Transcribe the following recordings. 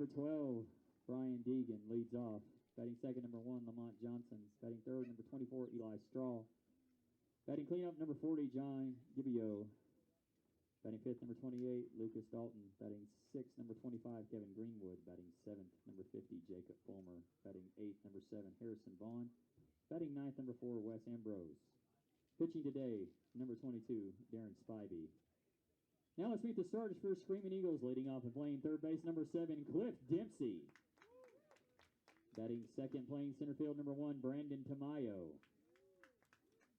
number 12, Brian Deegan leads off. Batting second, number 1, Lamont Johnson. Batting third, number 24, Eli Straw. Batting cleanup, number 40, John Gibbio. Batting fifth, number 28, Lucas Dalton. Batting sixth, number 25, Kevin Greenwood. Batting seventh, number 50, Jacob Fulmer. Batting eighth, number 7, Harrison Vaughn. Batting ninth, number 4, Wes Ambrose. Pitching today, number 22, Darren Spivey. Now let's meet the starters for Screaming Eagles. Leading off and playing third base, number 7, Cliff Dempsey. Batting second, playing center field, number 1, Brandon Tamayo.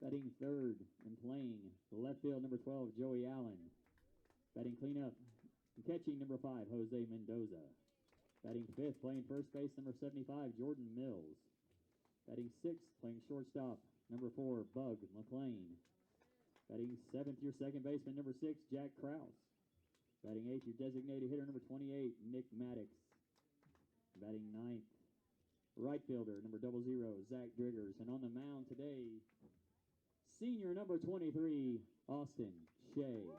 Batting third and playing left field, number 12, Joey Allen. Batting cleanup and catching, number 5, Jose Mendoza. Batting fifth, playing first base, number 75, Jordan Mills. Batting sixth, playing shortstop, number 4, Bug McLean. Batting seventh, your second baseman, number 6, Jack Krause. Batting eighth, your designated hitter, number 28, Nick Maddox. Batting ninth, right fielder, number 00, Zach Driggers. And on the mound today, senior number 23, Austin Shea.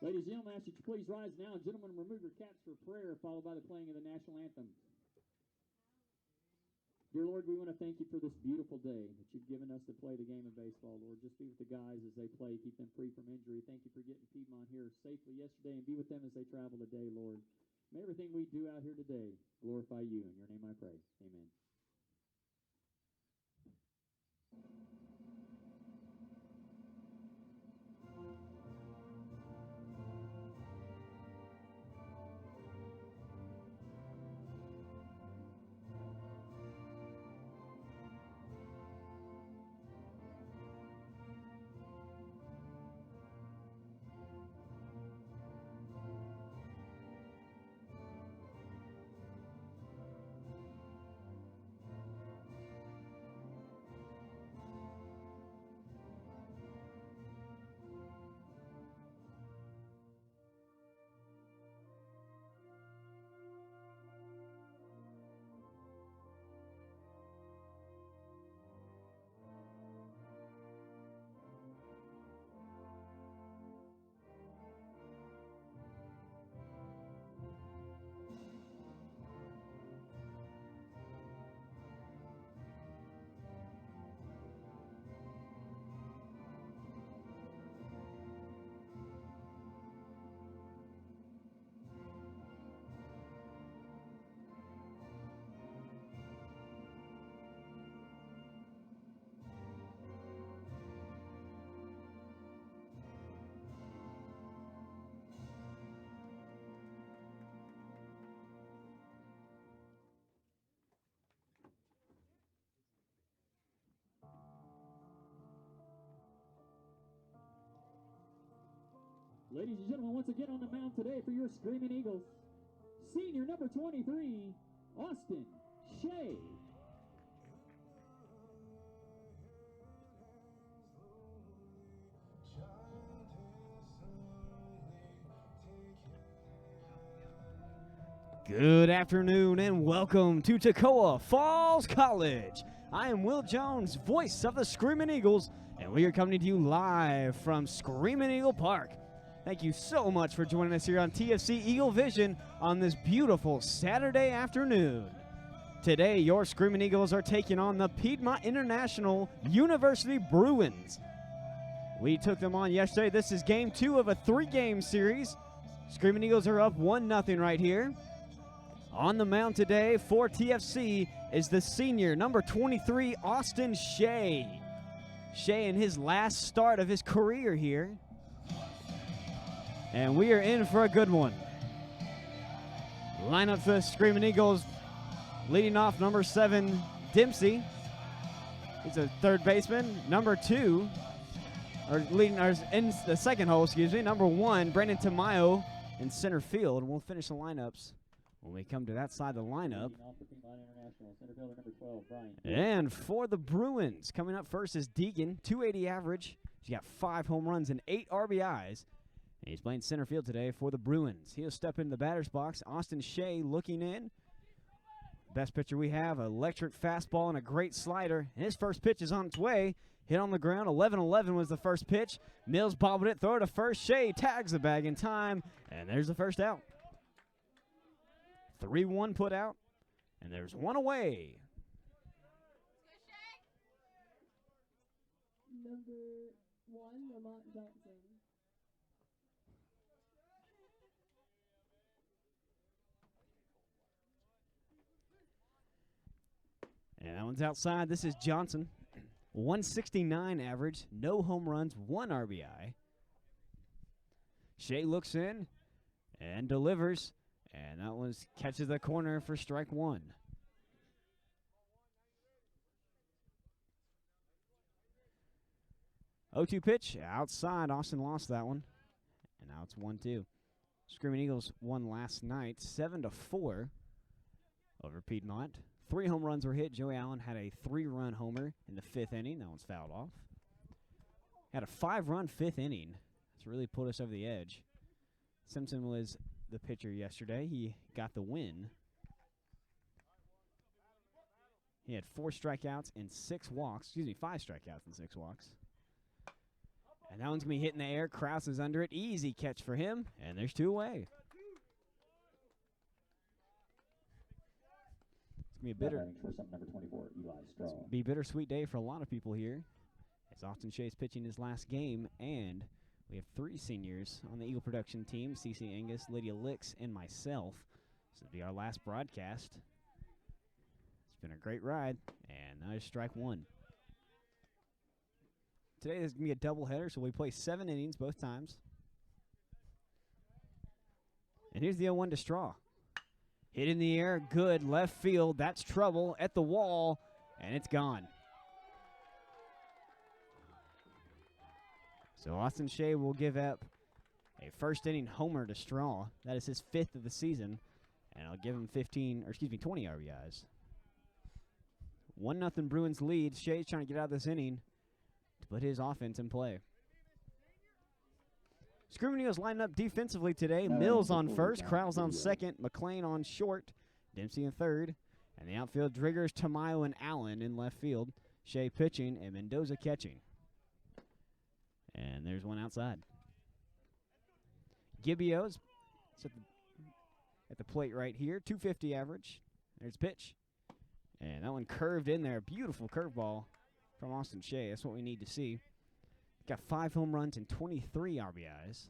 Ladies and gentlemen, I ask that you please rise now. And gentlemen, remove your caps for prayer, followed by the playing of the national anthem. Dear Lord, we want to thank you for this beautiful day that you've given us to play the game of baseball, Lord. Just be with the guys as they play. Keep them free from injury. Thank you for getting Piedmont here safely yesterday, and be with them as they travel today, Lord. May everything we do out here today glorify you. In your name I pray. Amen. Ladies and gentlemen, once again on the mound today for your Screaming Eagles, senior number 23, Austin Shea. Good afternoon and welcome to Toccoa Falls College. I am Will Jones, voice of the Screaming Eagles, and we are coming to you live from Screaming Eagle Park. Thank you so much for joining us here on TFC Eagle Vision on this beautiful Saturday afternoon. Today, your Screaming Eagles are taking on the Piedmont International University Bruins. We took them on yesterday. This is game 2 of a 3-game series. Screaming Eagles are up 1-0 right here. On the mound today for TFC is the senior, number 23, Austin Shea. Shea in his last start of his career here. And we are in for a good one. Lineup for the Screaming Eagles, leading off number 7, Dempsey. He's a third baseman. Number 2, or in the second hole, number 1, Brandon Tamayo in center field. And we'll finish the lineups when we come to that side of the lineup. And for the Bruins, coming up first is Deegan, 280 average. He's got 5 home runs and 8 RBIs. And he's playing center field today for the Bruins. He'll step into the batter's box. Austin Shea looking in. Best pitcher we have, electric fastball and a great slider. And his first pitch is on its way. Hit on the ground. 11-11 was the first pitch. Mills bobbled it, throw it to first. Shea tags the bag in time, and there's the first out. 3-1 put out, and there's one away. Number 1, Lamont Johnson. And that one's outside. This is Johnson. 169 average, no home runs, 1 RBI. Shea looks in and delivers, and that one catches the corner for strike 1. 0-2 pitch, outside. Austin lost that one, and now it's 1-2. Screaming Eagles won last night, 7-4 over Piedmont. 3 home runs were hit. Joey Allen had a 3-run homer in the 5th inning. That one's fouled off. Had a 5-run 5th inning. That's really put us over the edge. Simpson was the pitcher yesterday. He got the win. He had 4 strikeouts and 6 walks. Excuse me, 5 strikeouts and 6 walks. And that one's going to be hit in the air. Krause is under it. Easy catch for him. And there's 2 away. It's going to be a bittersweet day for a lot of people here. As Austin Shea's pitching his last game, and we have 3 seniors on the Eagle production team, CC Angus, Lydia Licks, and myself. This will be our last broadcast. It's been a great ride, and now there's strike 1. Today there's going to be a doubleheader, so we play 7 innings both times. And here's the 0-1 to Straw. Hit in the air, good, left field. That's trouble at the wall, and it's gone. So Austin Shea will give up a first-inning homer to Straw. That is his 5th of the season, and I'll give him 20 RBIs. 1-0 Bruins lead. Shea's trying to get out of this inning to put his offense in play. Screaming Eagles lining up defensively today. Mills on first, Krause on second, McLean on short, Dempsey in third, and the outfield Driggers, Tamayo, and Allen in left field. Shea pitching and Mendoza catching. And there's one outside. Gibbio's at the plate right here, 250 average. There's pitch. And that one curved in there. Beautiful curveball from Austin Shea. That's what we need to see. Got 5 home runs and 23 RBIs.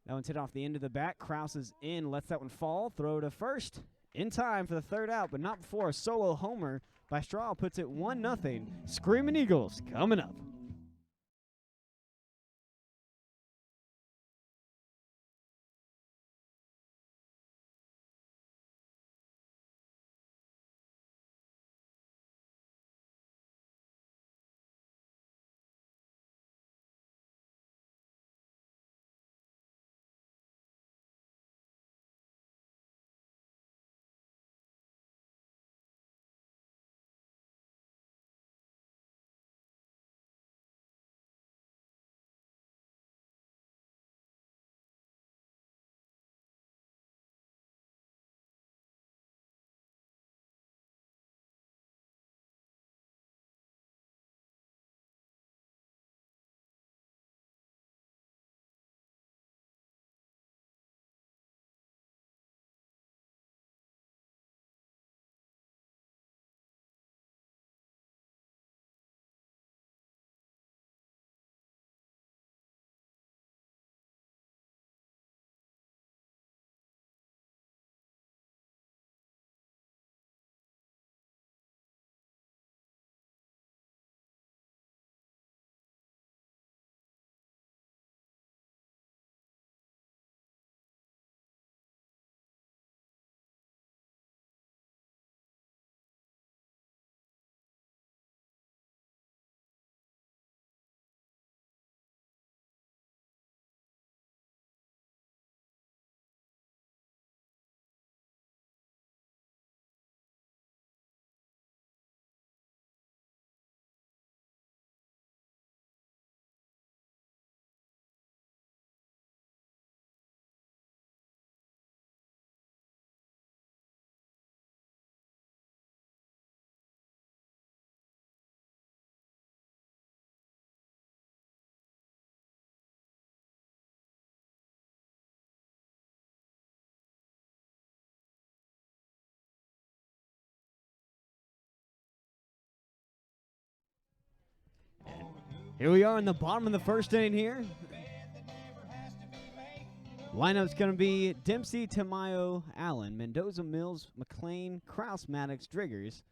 That one's hit off the end of the bat. Krause is in, lets that one fall. Throw to first. In time for the 3rd out, but not before a solo homer by Straw puts it 1-0. Screaming Eagles coming up. Here we are in the bottom of the first inning here. Lineup's going to be Dempsey, Tamayo, Allen, Mendoza, Mills, McLean, Kraus, Maddox, Driggers.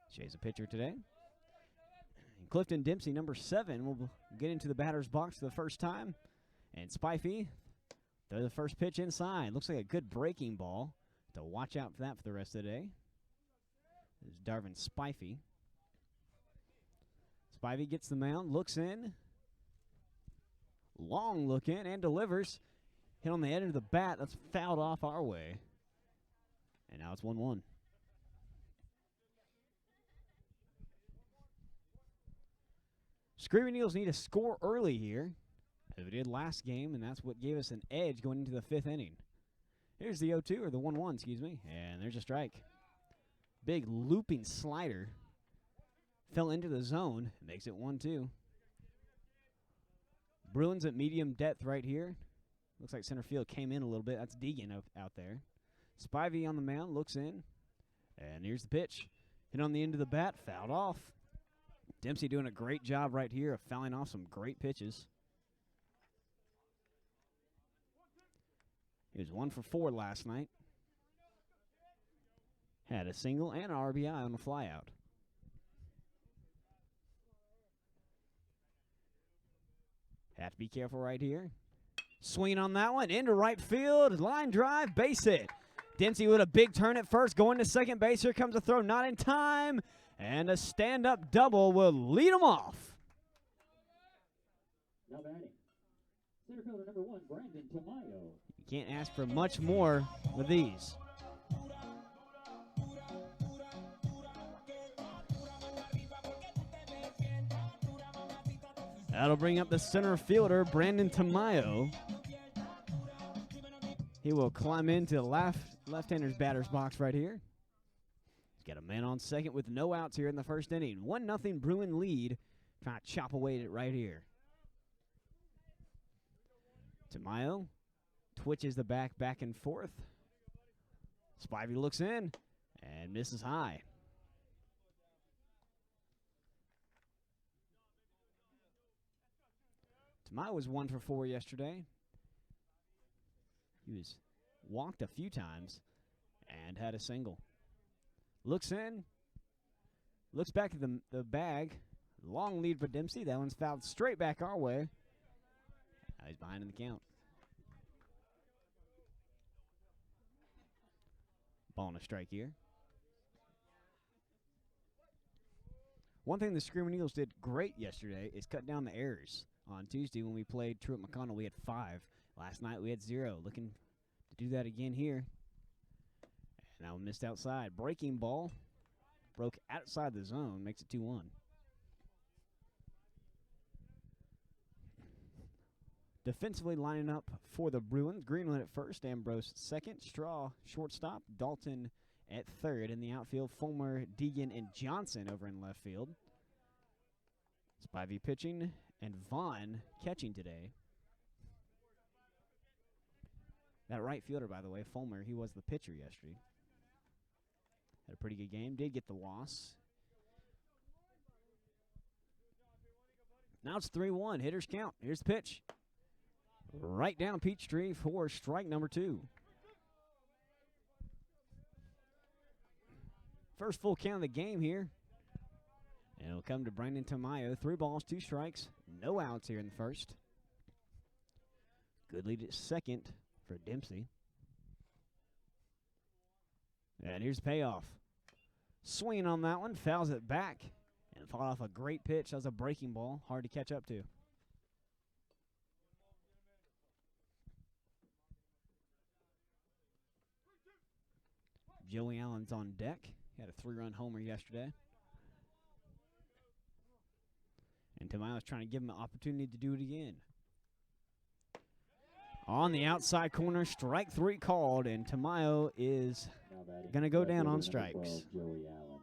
Shea's a pitcher today. And Clifton Dempsey, number 7, will get into the batter's box for the first time. And Spifey, throw the first pitch inside. Looks like a good breaking ball. So watch out for that for the rest of the day. This is Darvin Spifey. Spivey gets the mound, looks in. Long look in and delivers. Hit on the end of the bat. That's fouled off our way. And now it's 1-1. Screaming Eagles need to score early here, as we did last game, and that's what gave us an edge going into the 5th inning. Here's the 0-2, or the 1-1, excuse me, and there's a strike. Big looping slider. Fell into the zone, makes it 1-2. Bruins at medium depth right here. Looks like center field came in a little bit. That's Deegan out there. Spivey on the mound, looks in. And here's the pitch. Hit on the end of the bat, fouled off. Dempsey doing a great job right here of fouling off some great pitches. He was 1 for 4 last night. Had a single and an RBI on a flyout. Have to be careful right here. Swing on that one, into right field, line drive, base hit. Dempsey with a big turn at first, going to second base. Here comes a throw, not in time, and a stand-up double will lead him off. Now batting, center fielder number 1, Brandon Tamayo. You can't ask for much more with these. That'll bring up the center fielder, Brandon Tamayo. He will climb into the left-hander's batter's box right here. He's got a man on second with no outs here in the first inning. 1-0 Bruin lead. Trying to chop away at it right here. Tamayo twitches the back and forth. Spivey looks in and misses high. Tamayo was 1 for 4 yesterday. He was walked a few times and had a single. Looks in. Looks back at the bag. Long lead for Dempsey. That one's fouled straight back our way. Now he's behind in the count. Ball and a strike here. One thing the Screaming Eagles did great yesterday is cut down the errors. On Tuesday when we played Truett McConnell, we had 5. Last night we had 0. Looking to do that again here. And that one missed outside. Breaking ball. Broke outside the zone. Makes it 2-1. Defensively lining up for the Bruins. Greenwood at first. Ambrose second. Straw shortstop. Dalton at third. In the outfield, Fulmer, Deegan, and Johnson over in left field. Spivey pitching. And Vaughn catching today. That right fielder, by the way, Fulmer, he was the pitcher yesterday. Had a pretty good game. Did get the loss. Now it's 3-1. Hitters count. Here's the pitch. Right down Peachtree for strike number 2. First full count of the game here. And it'll come to Brandon Tamayo. 3 balls, 2 strikes. No outs here in the first. Good lead at second for Dempsey. And here's the payoff. Swinging on that one. Fouls it back. And fought off a great pitch. That was a breaking ball. Hard to catch up to. Joey Allen's on deck. He had a 3-run homer yesterday. And Tamayo's trying to give him an opportunity to do it again. On the outside corner, strike 3 called, and Tamayo is going to go down on strikes. Joey Allen.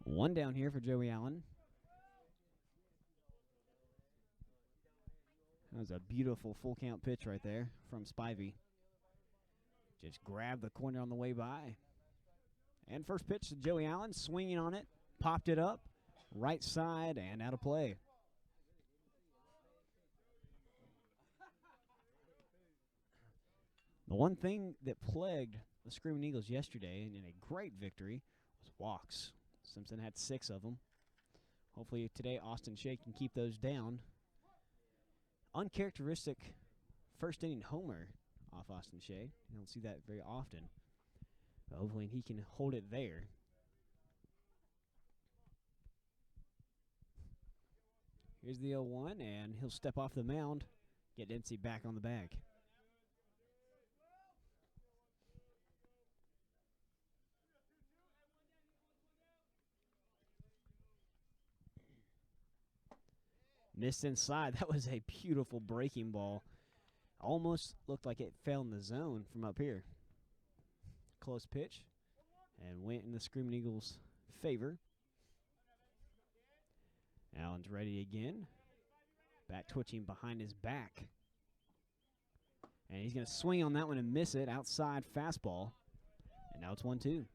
One down here for Joey Allen. That was a beautiful full count pitch right there from Spivey. Just grabbed the corner on the way by. And first pitch to Joey Allen, swinging on it, popped it up, right side, and out of play. The one thing that plagued the Screaming Eagles yesterday, and in a great victory, was walks. Simpson had 6 of them. Hopefully today Austin Shea can keep those down. Uncharacteristic first inning homer off Austin Shea. You don't see that very often. But hopefully he can hold it there. Here's the 0-1, and he'll step off the mound, get Dempsey back on the bag. Missed inside. That was a beautiful breaking ball. Almost looked like it fell in the zone from up here. Close pitch, and went in the Screaming Eagles' favor. Allen's ready again. Bat twitching behind his back. And he's going to swing on that one and miss it. Outside fastball. And now it's 1-2.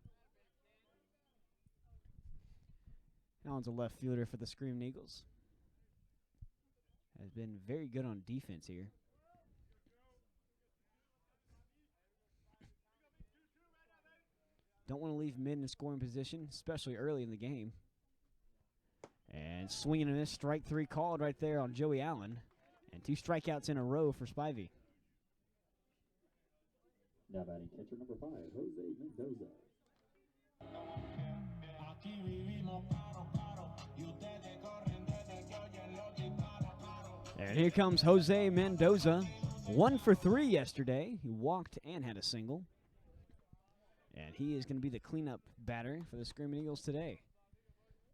Allen's a left fielder for the Screaming Eagles. Has been very good on defense here. Don't want to leave mid in scoring position, especially early in the game. And swinging and a miss, strike 3 called right there on Joey Allen. And 2 strikeouts in a row for Spivey. Now batting catcher number 5, Jose Mendoza. And here comes Jose Mendoza. 1 for 3 yesterday. He walked and had a single. And he is going to be the cleanup batter for the Screaming Eagles today.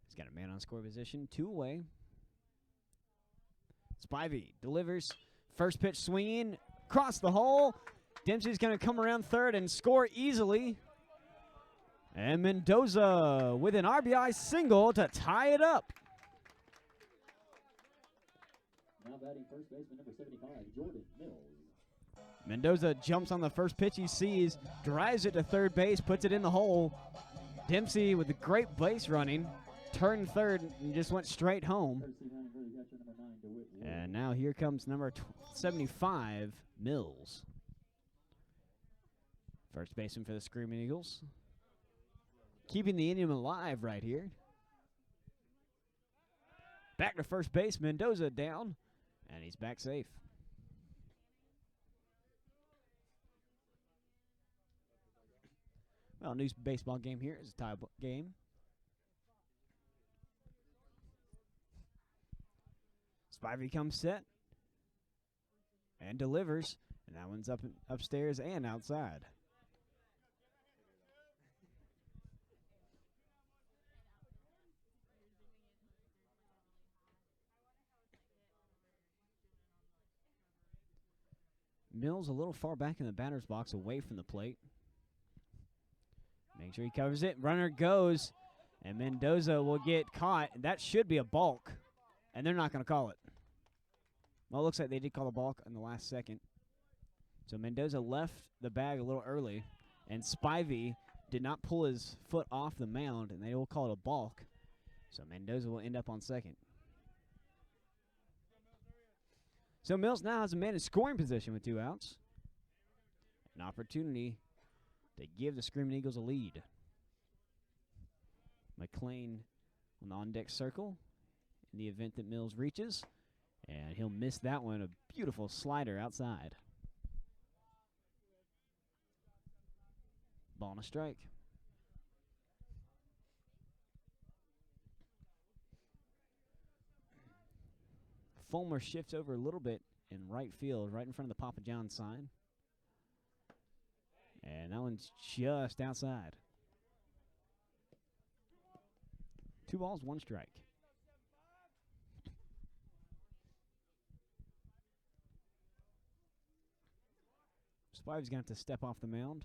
He's got a man on score position, 2 away. Spivey delivers. First pitch swinging. Across the hole. Dempsey's going to come around third and score easily. And Mendoza with an RBI single to tie it up. Now batting first baseman number 75, Jordan Mills. Mendoza jumps on the first pitch he sees, drives it to third base, puts it in the hole. Dempsey with a great base running, turned third and just went straight home. And now here comes number 75, Mills. First baseman for the Screaming Eagles. Keeping the inning alive right here. Back to first base, Mendoza down, and he's back safe. Well, new baseball game here is a tie game. Spivey comes set and delivers, and that one's up upstairs and outside. Mills a little far back in the batter's box away from the plate. Make sure he covers it. Runner goes, and Mendoza will get caught. That should be a balk, and they're not going to call it. Well, it looks like they did call a balk in the last second. So Mendoza left the bag a little early, and Spivey did not pull his foot off the mound, and they will call it a balk. So Mendoza will end up on second. So Mills now has a man in scoring position with 2 outs. An opportunity to give the Screaming Eagles a lead. McLean on the on-deck circle in the event that Mills reaches. And he'll miss that one. A beautiful slider outside. Ball and a strike. Fulmer shifts over a little bit in right field, right in front of the Papa John sign. And that one's just outside. 2 balls, 1 strike. Spivey's going to have to step off the mound.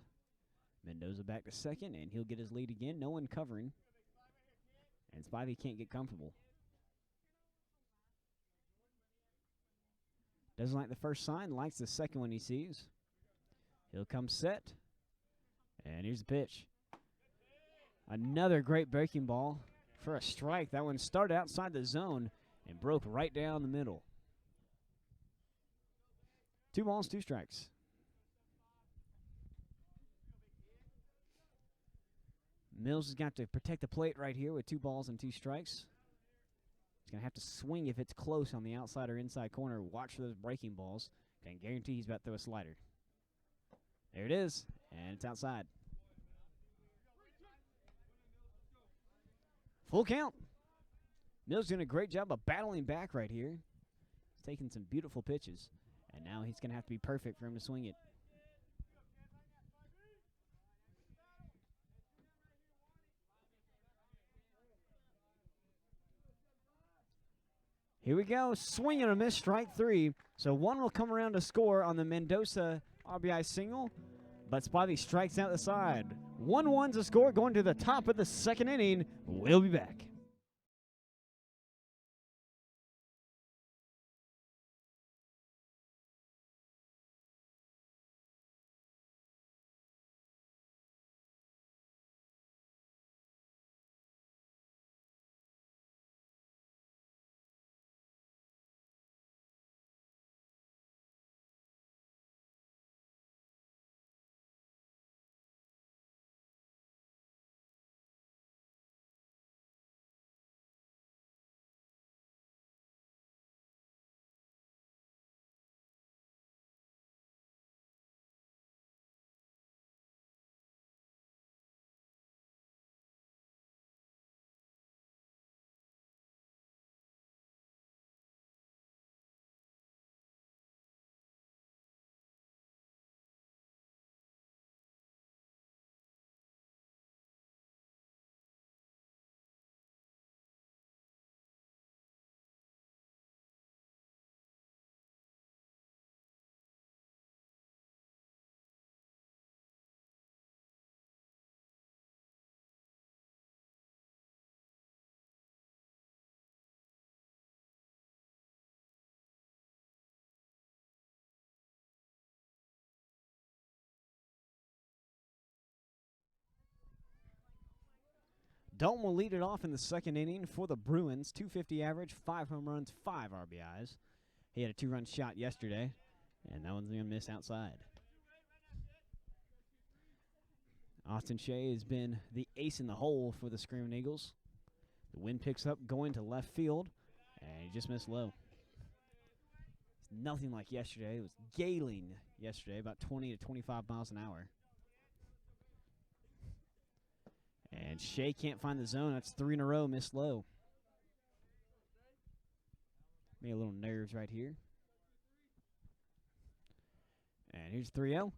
Mendoza back to second, and he'll get his lead again. No one covering. And Spivey can't get comfortable. Doesn't like the first sign, likes the second one he sees. He'll come set And here's the pitch. Another great breaking ball for a strike. That one started outside the zone and broke right down the middle. 2 balls, 2 strikes. Mills has got to protect the plate right here with 2 balls and 2 strikes. He's going to have to swing if it's close on the outside or inside corner. Watch for those breaking balls. Can guarantee he's about to throw a slider. There it is, and it's outside. Full count. Mills doing a great job of battling back right here. He's taking some beautiful pitches, and now he's going to have to be perfect for him to swing it. Here we go, swing and a miss, strike 3. So one will come around to score on the Mendoza RBI single, but Spivey strikes out the side. 1-1's the score going to the top of the 2nd inning. We'll be back. Dalton will lead it off in the 2nd inning for the Bruins. .250 average, 5 home runs, 5 RBIs. He had a 2-run shot yesterday, and that one's going to miss outside. Austin Shea has been the ace in the hole for the Screaming Eagles. The wind picks up going to left field, and he just missed low. It's nothing like yesterday. It was galing yesterday, about 20 to 25 miles an hour. And Shea can't find the zone. That's 3 in a row, missed low. Maybe a little nerves right here. And here's 3-0.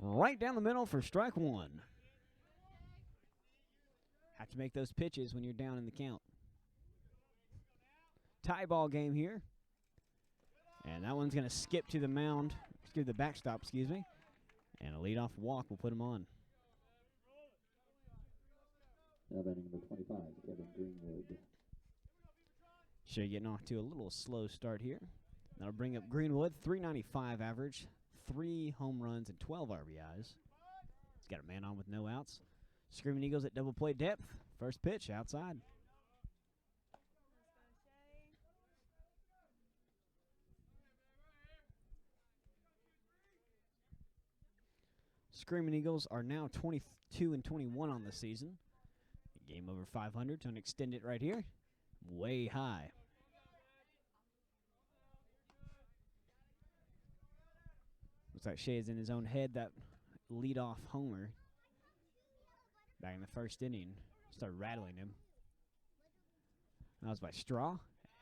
Right down the middle for strike 1. Have to make those pitches when you're down in the count. Tie ball game here. And that one's going to skip to the mound. Skip the backstop, excuse me. And a leadoff walk will put him on. Now batting number 25, Kevin Greenwood. Shea getting off to a little slow start here. That'll bring up Greenwood, .395 average, 3 home runs and 12 RBIs. He's got a man on with no outs. Screaming Eagles at double play depth. First pitch outside. Screaming Eagles are now 22-21 on the season. Game over 500, so I'm going to extend it right here. Way high. Looks like Shea is in his own head. That leadoff homer back in the 1st inning started rattling him. That was by Straw,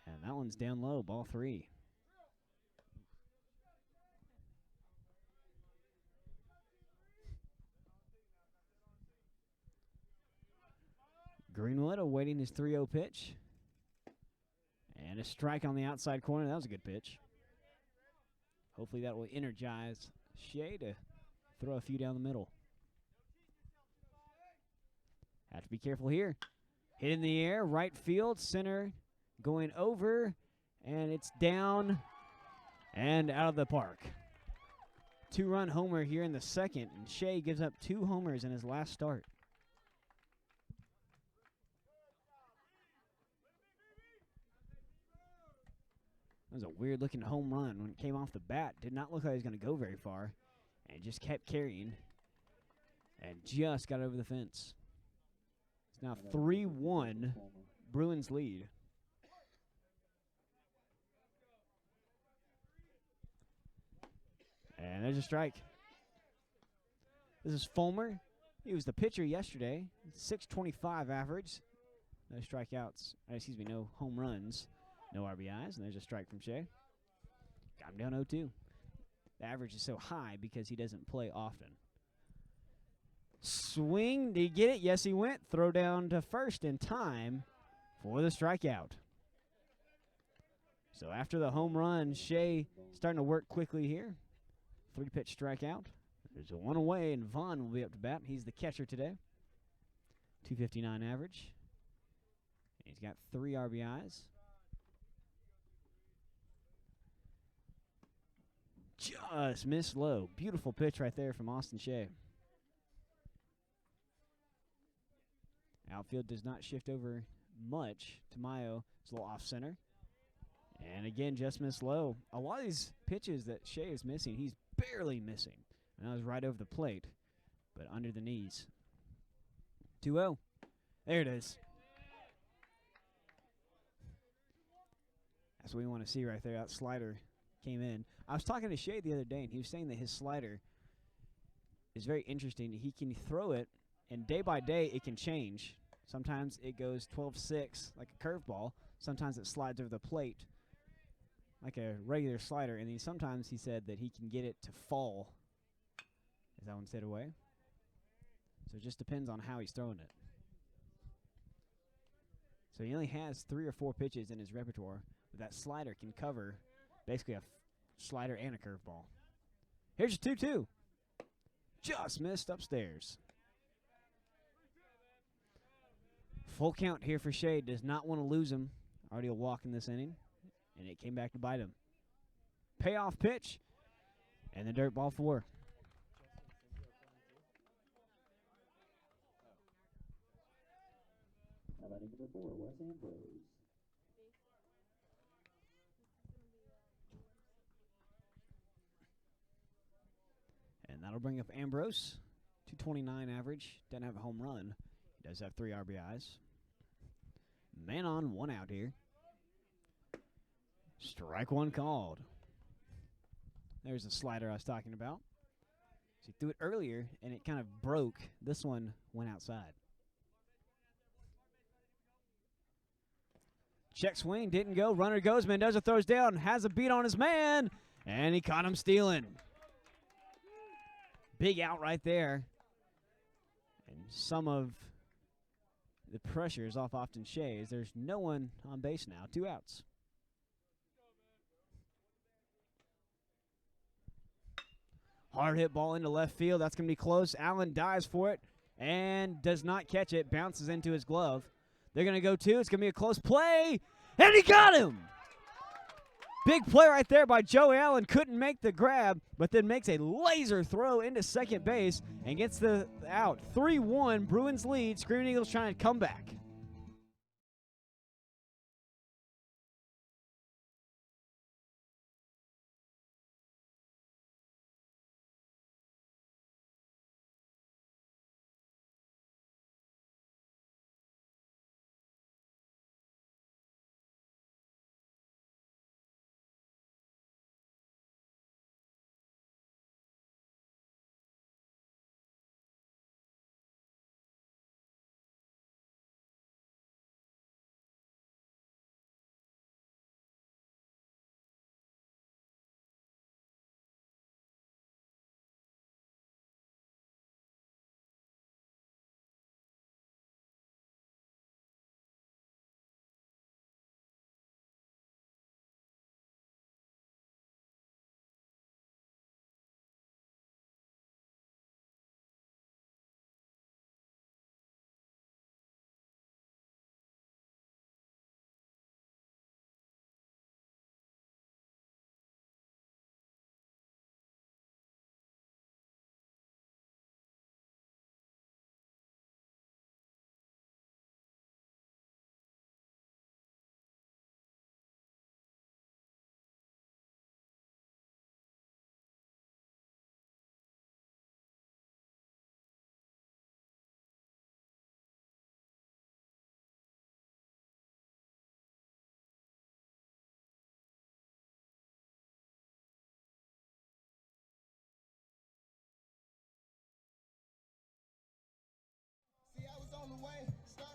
and that one's down low, ball 3. Greenwood awaiting his 3-0 pitch. And a strike on the outside corner. That was a good pitch. Hopefully that will energize Shea to throw a few down the middle. Have to be careful here. Hit in the air, right field, center going over, and it's down and out of the park. 2-run homer here in the second, and Shea gives up 2 homers in his last start. That was a weird-looking home run when it came off the bat. Did not look like it was going to go very far, and just kept carrying, and just got over the fence. It's now 3-1, Bruins lead. And there's a strike. This is Fulmer. He was the pitcher yesterday. 625 average. No strikeouts. No home runs. No RBIs. And there's a strike from Shea. Got him down 0-2. The average is so high because he doesn't play often. Swing. Did he get it? Yes, he went. Throw down to first in time for the strikeout. So after the home run, Shea starting to work quickly here. 3-pitch strikeout. There's a 1 away, and Vaughn will be up to bat. He's the catcher today. 259 average. He's got 3 RBIs. Just missed low. Beautiful pitch right there from Austin Shea. Outfield does not shift over much. Tamayo is a little off center. And again, just missed low. A lot of these pitches that Shea is missing, he's barely missing. And that was right over the plate, but under the knees. 2-0. There it is. That's what we want to see right there. That slider came in. I was talking to Shea the other day, and he was saying that his slider is very interesting. He can throw it, and day by day it can change. Sometimes it goes 12-6 like a curveball. Sometimes it slides over the plate like a regular slider. And then sometimes he said that he can get it to fall as that one stayed away. So it just depends on how he's throwing it. So he only has 3 or 4 pitches in his repertoire, but that slider can cover basically a slider and a curveball. Here's your 2-2. Just missed upstairs. Full count here for Shea. Does not want to lose him. Already a walk in this inning, and it came back to bite him. Payoff pitch, and the dirt ball 4. How about number 4, Wes Ambrose? And that'll bring up Ambrose. 229 average. Doesn't have a home run. He does have 3 RBIs. Man on, 1 out here. Strike 1 called. There's the slider I was talking about. So he threw it earlier, and it kind of broke. This one went outside. Check swing, didn't go. Runner goes. Mendoza throws down, has a beat on his man, and he caught him stealing. Big out right there. And some of the pressure is off Austin Shea as there's no one on base now. 2 outs. Hard hit ball into left field. That's going to be close. Allen dives for it and does not catch it. Bounces into his glove. They're going to go 2. It's going to be a close play. And he got him! Big play right there by Joe Allen. Couldn't make the grab, but then makes a laser throw into second base and gets the out. 3-1, Bruins lead. Screaming Eagles trying to come back.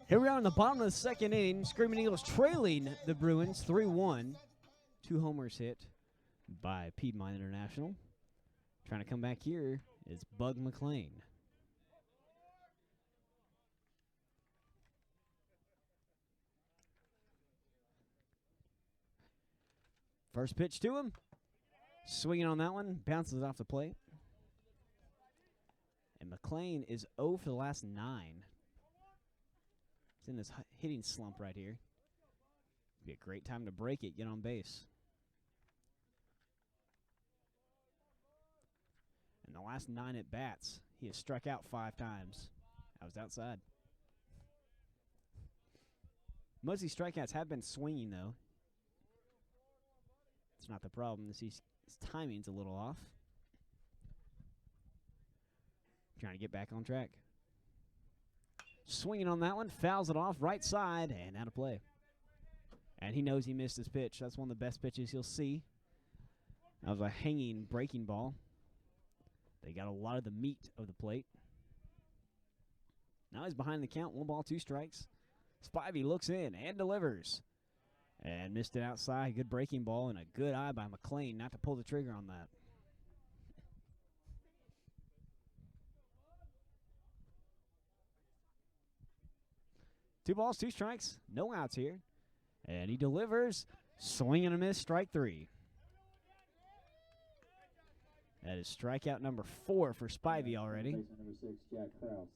Here we are in the bottom of the second inning. Screaming Eagles trailing the Bruins 3-1. 2 homers hit by Piedmont International. Trying to come back here is Bug McLean. First pitch to him. Swinging on that one. Bounces off the plate. And McLean is 0 for the last 9. He's in this hitting slump right here. Be a great time to break it, get on base. In the last 9 at bats, he has struck out 5 times. I was outside. Most of these strikeouts have been swinging, though. It's not the problem. His timing's a little off. Trying to get back on track. Swinging on that one, fouls it off right side and out of play. And he knows he missed his pitch. That's one of the best pitches you'll see. That was a hanging breaking ball. They got a lot of the meat of the plate. Now he's behind the count. 1 ball, 2 strikes. Spivey looks in and delivers. And missed it outside. Good breaking ball and a good eye by McLean not to pull the trigger on that. Two balls, 2 strikes. No outs here. And he delivers. Swing and a miss, strike 3. That is strikeout number 4 for Spivey already. Number 6, Jack Krause.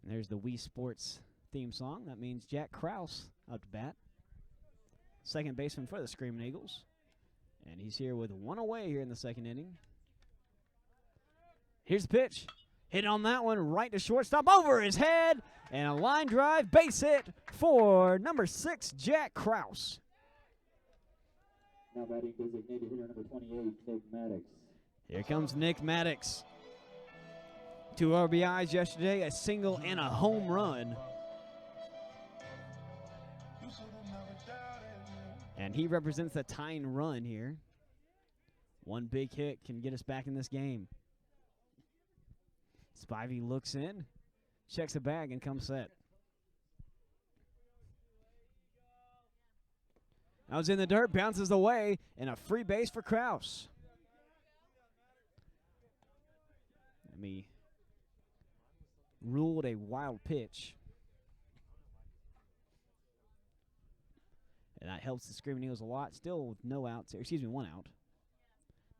And there's the Wii Sports theme song. That means Jack Krause up to bat. Second baseman for the Screaming Eagles. And he's here with 1 away here in the second inning. Here's the pitch. Hit on that one right to shortstop over his head. And a line drive base hit for number 6, Jack Krause. Now batting designated hitter number 28, Nick Maddox. Here comes Nick Maddox. 2 RBIs yesterday, a single and a home run. And he represents the tying run here. 1 big hit can get us back in this game. Spivey looks in, checks the bag, and comes set. That was in the dirt, bounces away, and a free base for Krause. Ruled a wild pitch. And that helps the Screaming Eagles a lot. Still with no outs, or excuse me, 1 out.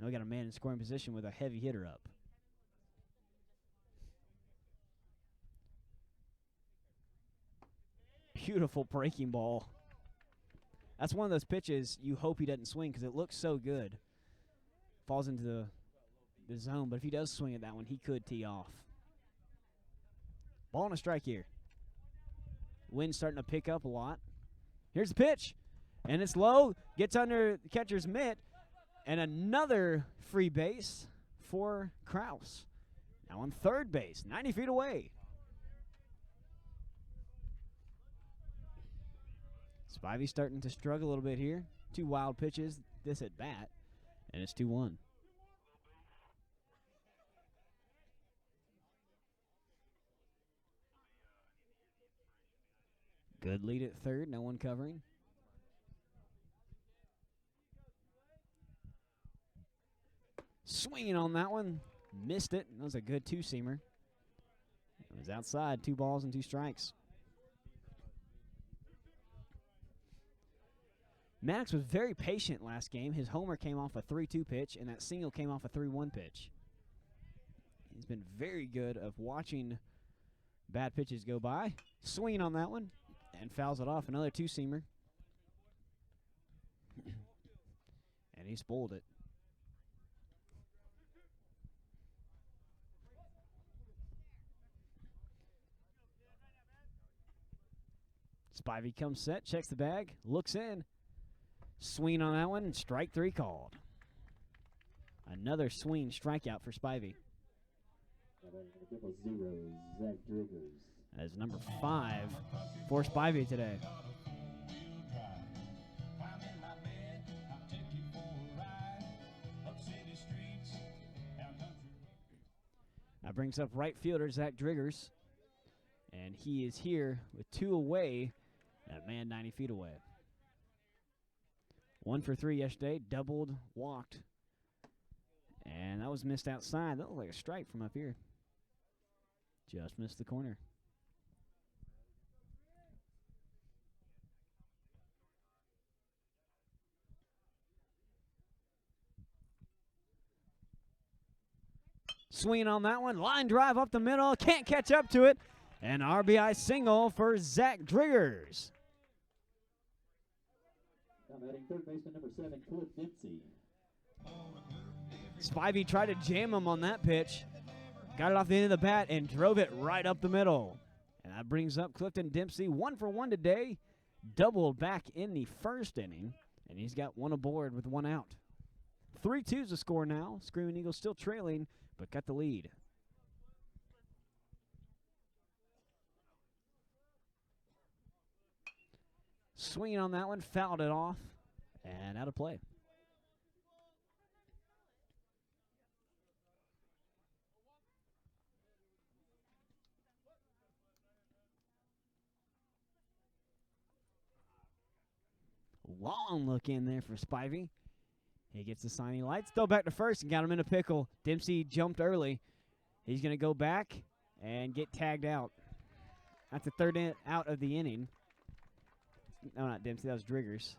Now we got a man in scoring position with a heavy hitter up. Beautiful breaking ball. That's one of those pitches you hope he doesn't swing because it looks so good. Falls into the zone, but if he does swing at that one, he could tee off. Ball and a strike here. Wind's starting to pick up a lot. Here's the pitch, and it's low. Gets under the catcher's mitt, and another free base for Krause. Now on third base, 90 feet away. Spivey's starting to struggle a little bit here. 2 wild pitches, this at bat, and it's 2-1. Good lead at third, no one covering. Swinging on that one, missed it. That was a good 2-seamer. It was outside, 2 balls and 2 strikes. Maddox was very patient last game. His homer came off a 3-2 pitch, and that single came off a 3-1 pitch. He's been very good of watching bad pitches go by. Swinging on that one, and fouls it off. Another 2-seamer. And he spoiled it. Spivey comes set, checks the bag, looks in. Swing on that one, and strike 3 called. Another swing strikeout for Spivey. That is number 5 for Spivey today. That brings up right fielder Zach Driggers. And he is here with 2 away and a man 90 feet away. 1 for 3 yesterday, doubled, walked. And that was missed outside. That looked like a strike from up here. Just missed the corner. Swinging on that one. Line drive up the middle. Can't catch up to it. An RBI single for Zach Driggers. Now batting third baseman number 7, Cliff Dempsey. Spivey tried to jam him on that pitch. Got it off the end of the bat and drove it right up the middle. And that brings up Clifton Dempsey 1 for 1 today. Doubled back in the first inning. And he's got 1 aboard with 1 out. 3-2's the score now. Screaming Eagles still trailing, but got the lead. Swinging on that one, fouled it off, and out of play. Long look in there for Spivey. He gets the sign he likes. Throw back to first and got him in a pickle. Dempsey jumped early. He's going to go back and get tagged out. That's the third out of the inning. No, not Dempsey. That was Driggers.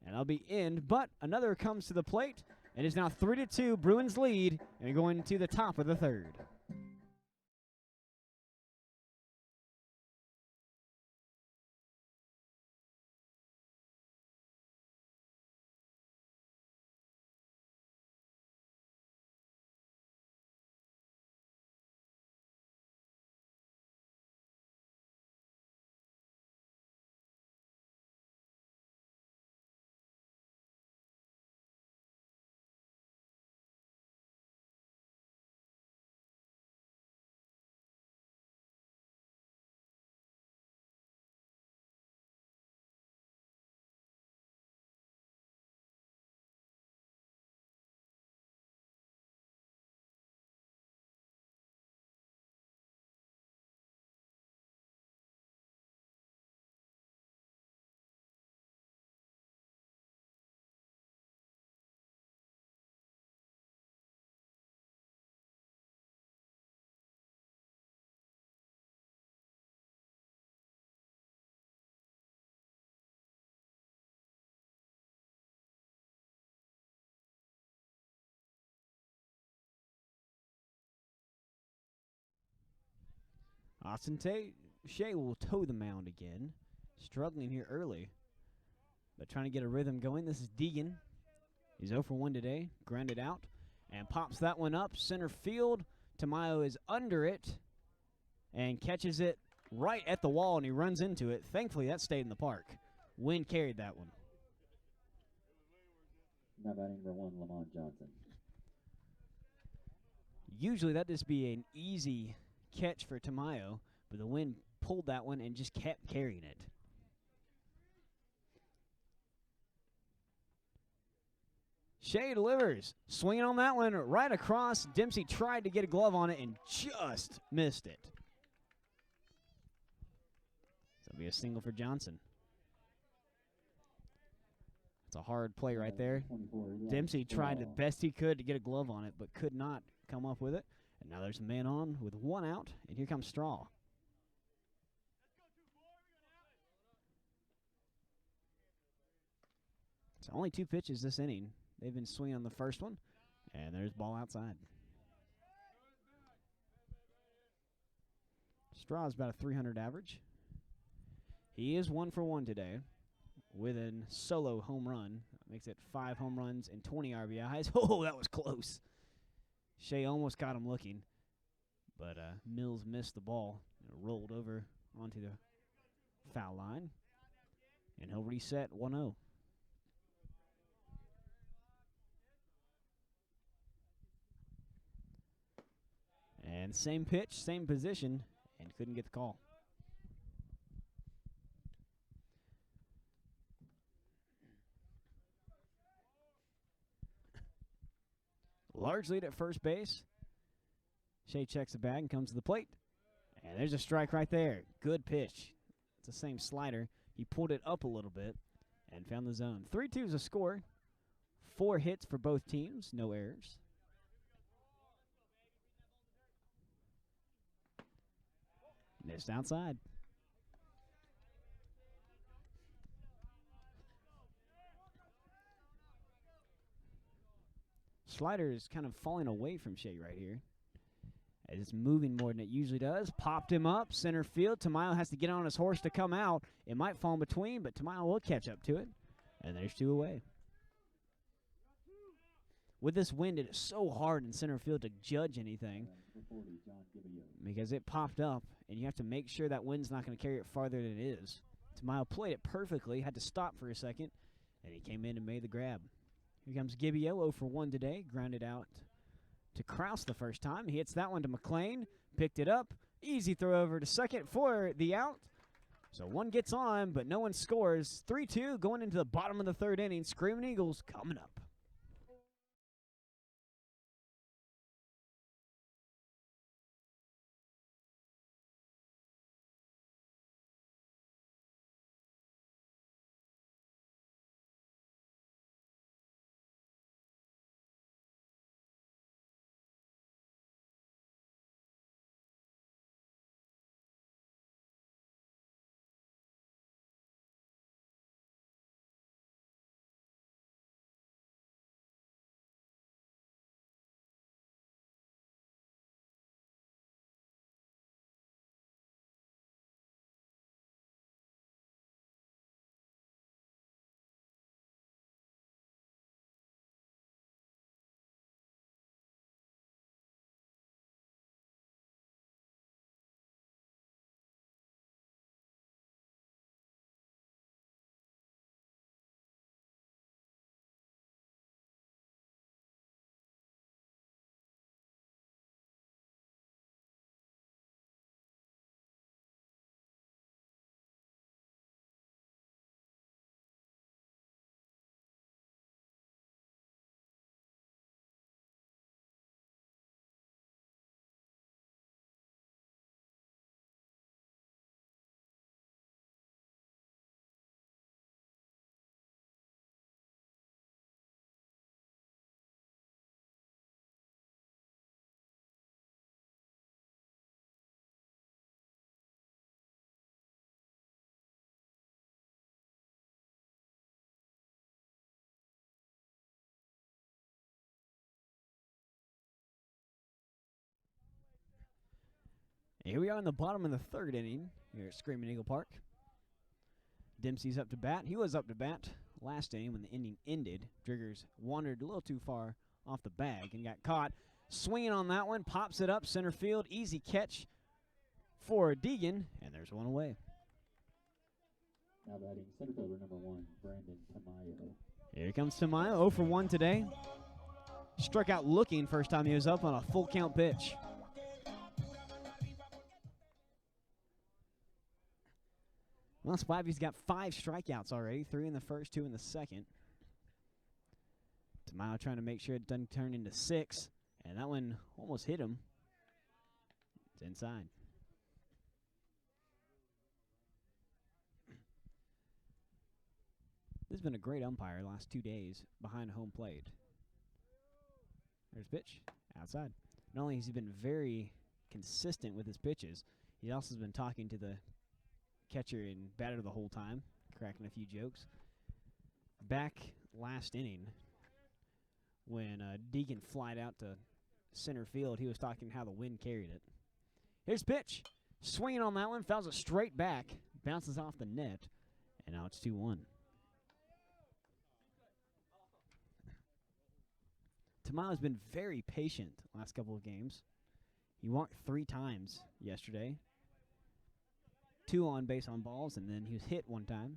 And that'll be in, but another comes to the plate. It is now 3-2, Bruins lead, and going to the top of the third. Austin Shea will toe the mound again. Struggling here early, but trying to get a rhythm going. This is Deegan. He's 0 for 1 today. Grounded out and pops that one up. Center field. Tamayo is under it and catches it right at the wall, and he runs into it. Thankfully, that stayed in the park. Wind carried that one. Now batting number 1, Lamont Johnson. Usually that'd just be an easy catch for Tamayo, but the wind pulled that one and just kept carrying it. Shea delivers. Swinging on that one right across. Dempsey tried to get a glove on it and just missed it. So it'll be a single for Johnson. It's a hard play right there. Dempsey tried the best he could to get a glove on it, but could not come up with it. And now there's a man on with 1 out, and here comes Straw. It's only 2 pitches this inning. They've been swinging on the first one, and there's ball outside. Straw's about a 300 average. He is 1 for 1 today with a solo home run. That makes it 5 home runs and 20 RBIs. Oh, that was close. Shea almost got him looking, but Mills missed the ball and rolled over onto the foul line, and he'll reset 1-0. And same pitch, same position, and couldn't get the call. Large lead at first base. Shea checks the bag and comes to the plate. And there's a strike right there. Good pitch. It's the same slider. He pulled it up a little bit and found the zone. 3-2 is a score. 4 hits for both teams. No errors. Missed outside. Slider is kind of falling away from Shea right here. It's moving more than it usually does. Popped him up, center field. Tamayo has to get on his horse to come out. It might fall in between, but Tamayo will catch up to it. And there's 2 away. With this wind, it is so hard in center field to judge anything because it popped up, and you have to make sure that wind's not going to carry it farther than it is. Tamayo played it perfectly, had to stop for a second, and he came in and made the grab. Here comes Gibbio, 0 for 1 today. Grounded out to Kraus the first time. He hits that one to McLean. Picked it up. Easy throw over to second for the out. So one gets on, but no one scores. 3-2 going into the bottom of the 3rd inning. Screaming Eagles coming up. Here we are in the bottom of the 3rd inning here at Screaming Eagle Park. Dempsey's up to bat. He was up to bat last inning when the inning ended. Driggers wandered a little too far off the bag and got caught. Swinging on that one, pops it up center field. Easy catch for Deegan, and there's one away. Now batting center fielder number 1, Brandon Tamayo. Here comes Tamayo, 0 for 1 today. Struck out looking first time he was up on a full count pitch. Well, Spivey's got 5 strikeouts already, 3 in the first, 2 in the second. Tamayo trying to make sure it doesn't turn into 6, and that one almost hit him. It's inside. This has been a great umpire the last 2 days behind home plate. There's pitch, outside. Not only has he been very consistent with his pitches, he also has been talking to the catcher and batter the whole time, cracking a few jokes. Back last inning, when Deegan flied out to center field, he was talking how the wind carried it. Here's pitch. Swinging on that one, fouls it straight back, bounces off the net, and now it's 2-1. Tamayo's been very patient the last couple of games. He walked 3 times yesterday. 2 on base on balls, and then he was hit 1 time.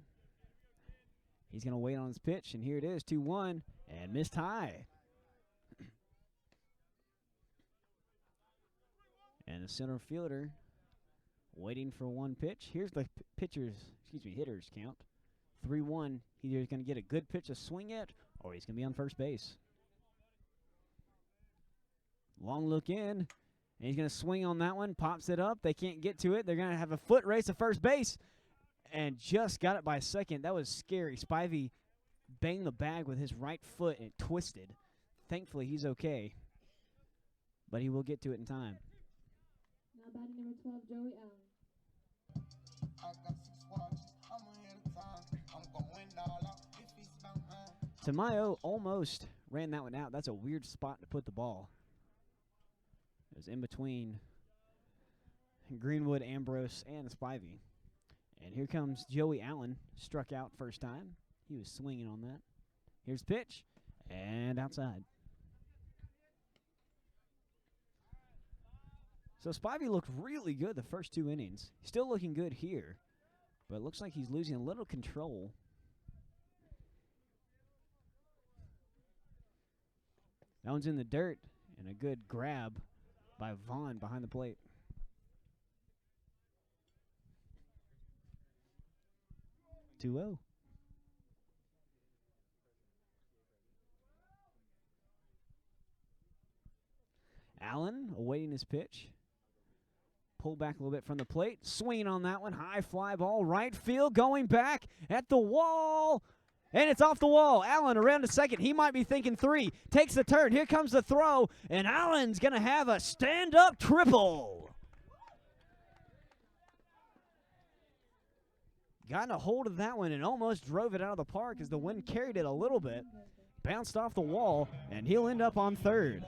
He's going to wait on his pitch, and here it is, 2-1, and missed high. And the center fielder waiting for 1 pitch. Here's the hitter's count. 3-1. He's either going to get a good pitch to swing at, or he's going to be on first base. Long look in, And he's going to swing on that one, pops it up. They can't get to it. They're going to have a foot race to first base. And just got it by a second. That was scary. Spivey banged the bag with his right foot and it twisted. Thankfully, he's okay. But he will get to it in time. Now batting number 12, Joey Allen. Tamayo almost ran that one out. That's a weird spot to put the ball. It was in between Greenwood, Ambrose, and Spivey. And here comes Joey Allen. Struck out first time. He was swinging on that. Here's the pitch. And outside. So Spivey looked really good the first 2 innings. Still looking good here. But it looks like he's losing a little control. That one's in the dirt. And a good grab by Vaughn behind the plate. Two-0. Allen awaiting his pitch. Pull back a little bit from the plate. Swinging on that one. High fly ball. Right field going back at the wall. And it's off the wall. Allen around to second. He might be thinking 3. Takes the turn. Here comes the throw. And Allen's going to have a stand-up triple. Got a hold of that one and almost drove it out of the park as the wind carried it a little bit. Bounced off the wall, and he'll end up on third.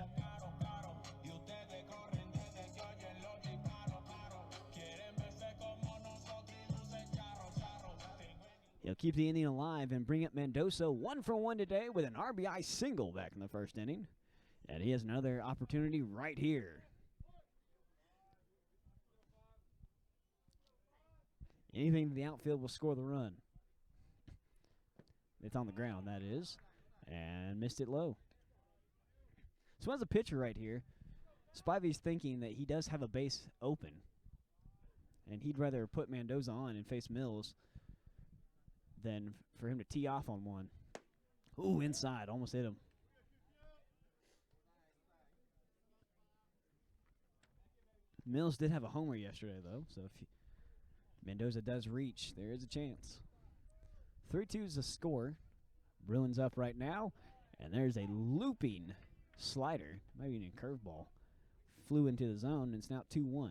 He'll keep the inning alive and bring up Mendoza 1 for 1 today with an RBI single back in the first inning. And he has another opportunity right here. Anything to the outfield will score the run. It's on the ground, that is. And missed it low. So as a pitcher right here, Spivey's thinking that he does have a base open. And he'd rather put Mendoza on and face Mills than for him to tee off on one. Ooh, inside. Almost hit him. Mills did have a homer yesterday, though. So if Mendoza does reach, there is a chance. 3-2 is the score. Bruins up right now. And there's a looping slider, maybe even a curveball. Flew into the zone, and it's now 2-1.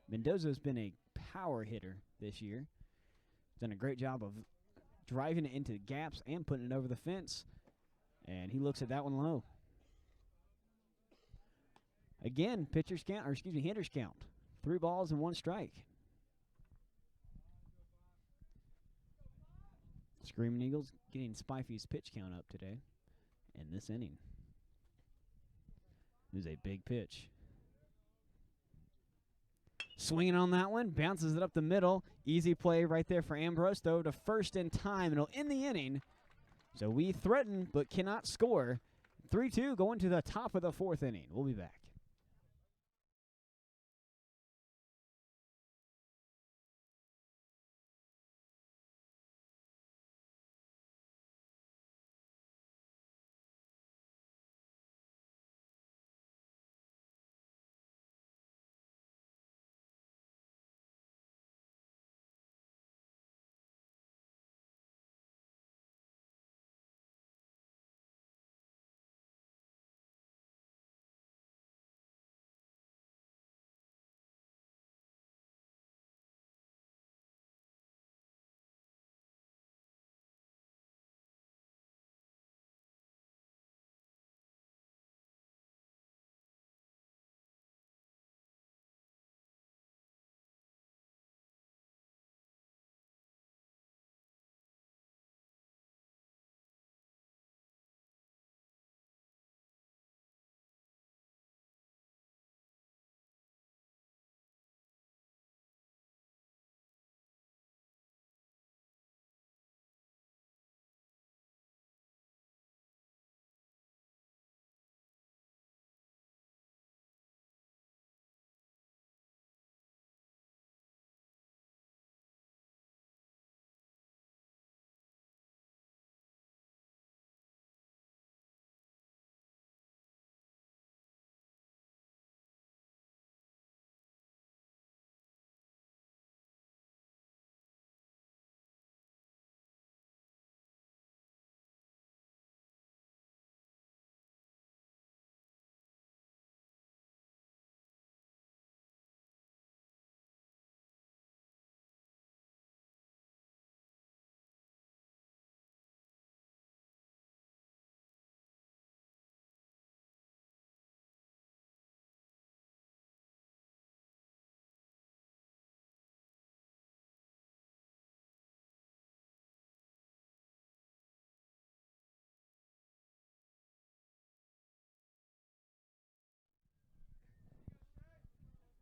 Mendoza's been a power hitter this year. Done a great job of driving it into gaps and putting it over the fence. And he looks at that one low. Again, hitters count. 3 balls and 1 strike. Screaming Eagles getting Spivey's pitch count up today in this inning. This is a big pitch. Swinging on that one, bounces it up the middle. Easy play right there for Ambrose. Throw to first in time, and it'll end the inning. So we threaten but cannot score. 3-2 going to the top of the 4th inning. We'll be back.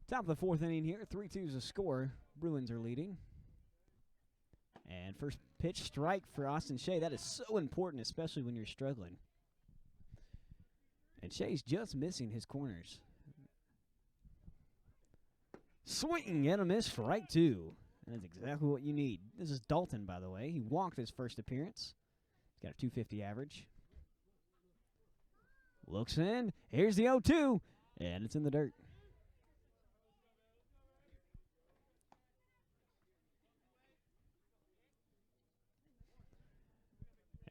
Top of the fourth inning here. 3-2 is the score. Bruins are leading. And first pitch strike for Austin Shea. That is so important, especially when you're struggling. And Shea's just missing his corners. Swing and a miss, strike 2. That's exactly what you need. This is Dalton, by the way. He walked his first appearance. He's got a 250 average. Looks in. Here's the 0-2. And it's in the dirt.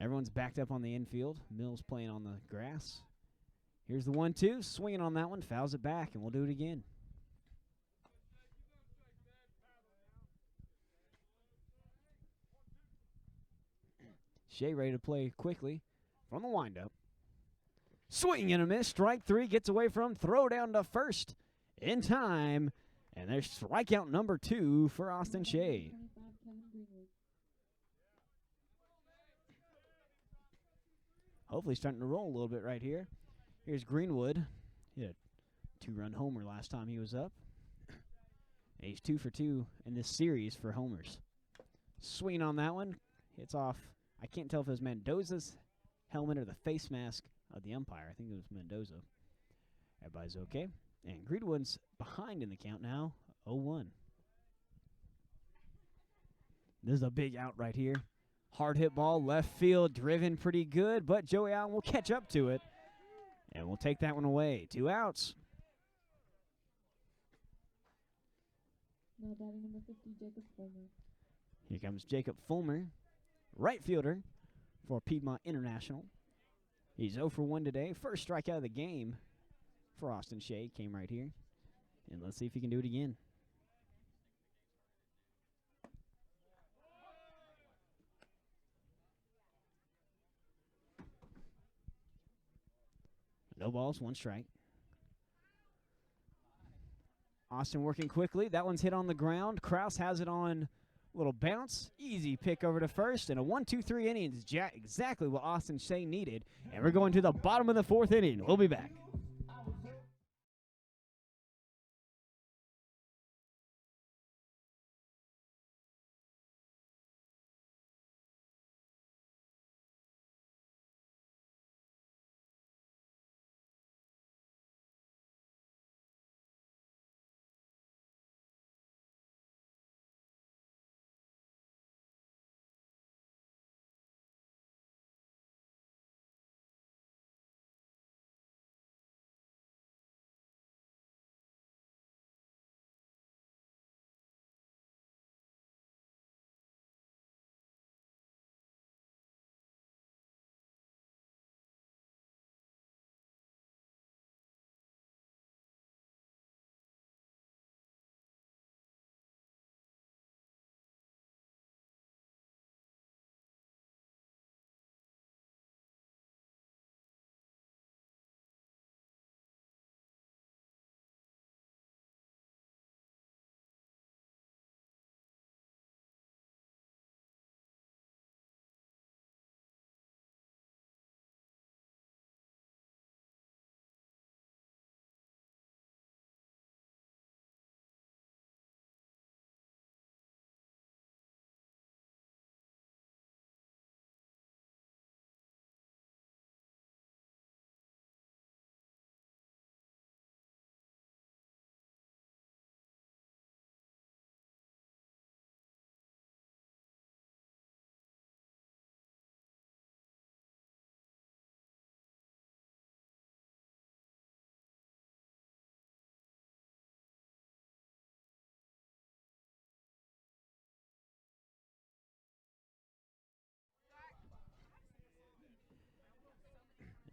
Everyone's backed up on the infield. Mills playing on the grass. Here's the 1-2. Swinging on that one. Fouls it back, and we'll do it again. Shea ready to play quickly from the windup. Swing and a miss. Strike 3. Gets away from. Throw down to first in time. And there's strikeout number 2 for Austin Shea. Hopefully starting to roll a little bit right here. Here's Greenwood. He had a 2-run homer last time he was up. And he's 2 for 2 in this series for homers. Swing on that one. Hits off. I can't tell if it was Mendoza's helmet or the face mask of the umpire. I think it was Mendoza. Everybody's okay. And Greenwood's behind in the count now. 0-1. This is a big out right here. Hard hit ball, left field, driven pretty good, but Joey Allen will catch up to it. And we'll take that one away. 2 outs. Now batting number 50, Jacob Fulmer. Here comes Jacob Fulmer, right fielder for Piedmont International. He's 0 for 1 today. First strikeout of the game for Austin Shea. Came right here. And let's see if he can do it again. No balls, 1 strike. Austin working quickly. That one's hit on the ground. Kraus has it on a little bounce. Easy pick over to first. And a 1-2-3 inning is exactly what Austin Shea needed. And we're going to the bottom of the 4th inning. We'll be back.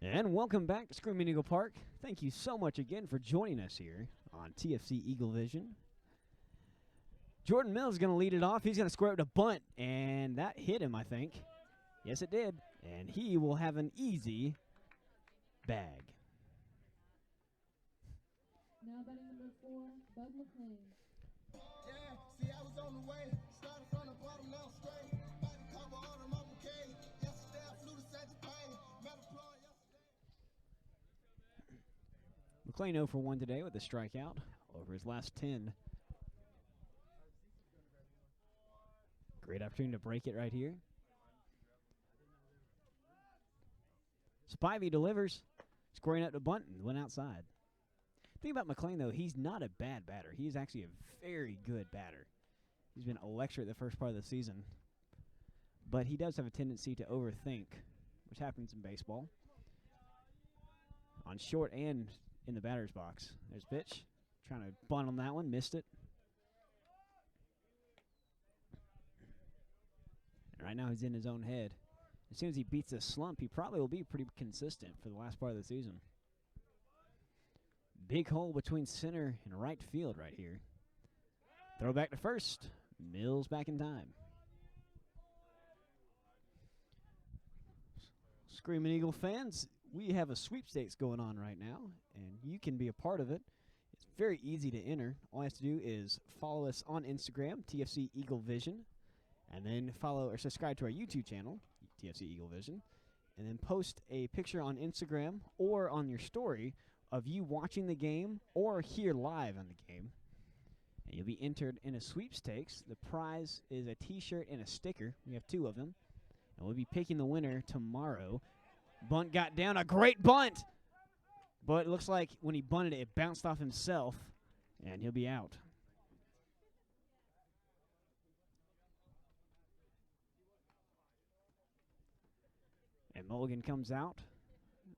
And welcome back to Screaming Eagle Park. Thank you so much again for joining us here on TFC Eagle Vision. Jordan Mills is going to lead it off. He's going to square up to bunt, and that hit him, I think. Yes, it did. And he will have an easy bag. Now batting number 4, Bud McLean. Yeah, see, I was on the way. Started from the bottom, now straight. Back to cover all them up, okay. Yesterday I flew to St. Japan. Met a yesterday. McLean 0 for 1 today with a strikeout. over his last 10. Great opportunity to break it right here. Spivey delivers, scoring up to bunt and went outside. The thing about McLean, though, he's not a bad batter. He's actually a very good batter. He's been electric the first part of the season. But he does have a tendency to overthink, which happens in baseball. On short and in the batter's box. There's pitch. Trying to bunt on that one. Missed it. And right now he's in his own head. As soon as he beats this slump, he probably will be pretty consistent for the last part of the season. Big hole between center and right field right here. Throw back to first. Mills back in time. Screaming Eagle fans, we have a sweepstakes going on right now, and you can be a part of it. It's very easy to enter. All you have to do is follow us on Instagram, TFC Eagle Vision, and then follow or subscribe to our YouTube channel, TFC Eagle Vision, and then post a picture on Instagram or on your story of you watching the game or here live on the game. And you'll be entered in a sweepstakes. The prize is a T-shirt and a sticker. We have 2 of them. And we'll be picking the winner tomorrow. Bunt got down. A great bunt! But it looks like when he bunted it, it bounced off himself, and he'll be out. And Mulligan comes out.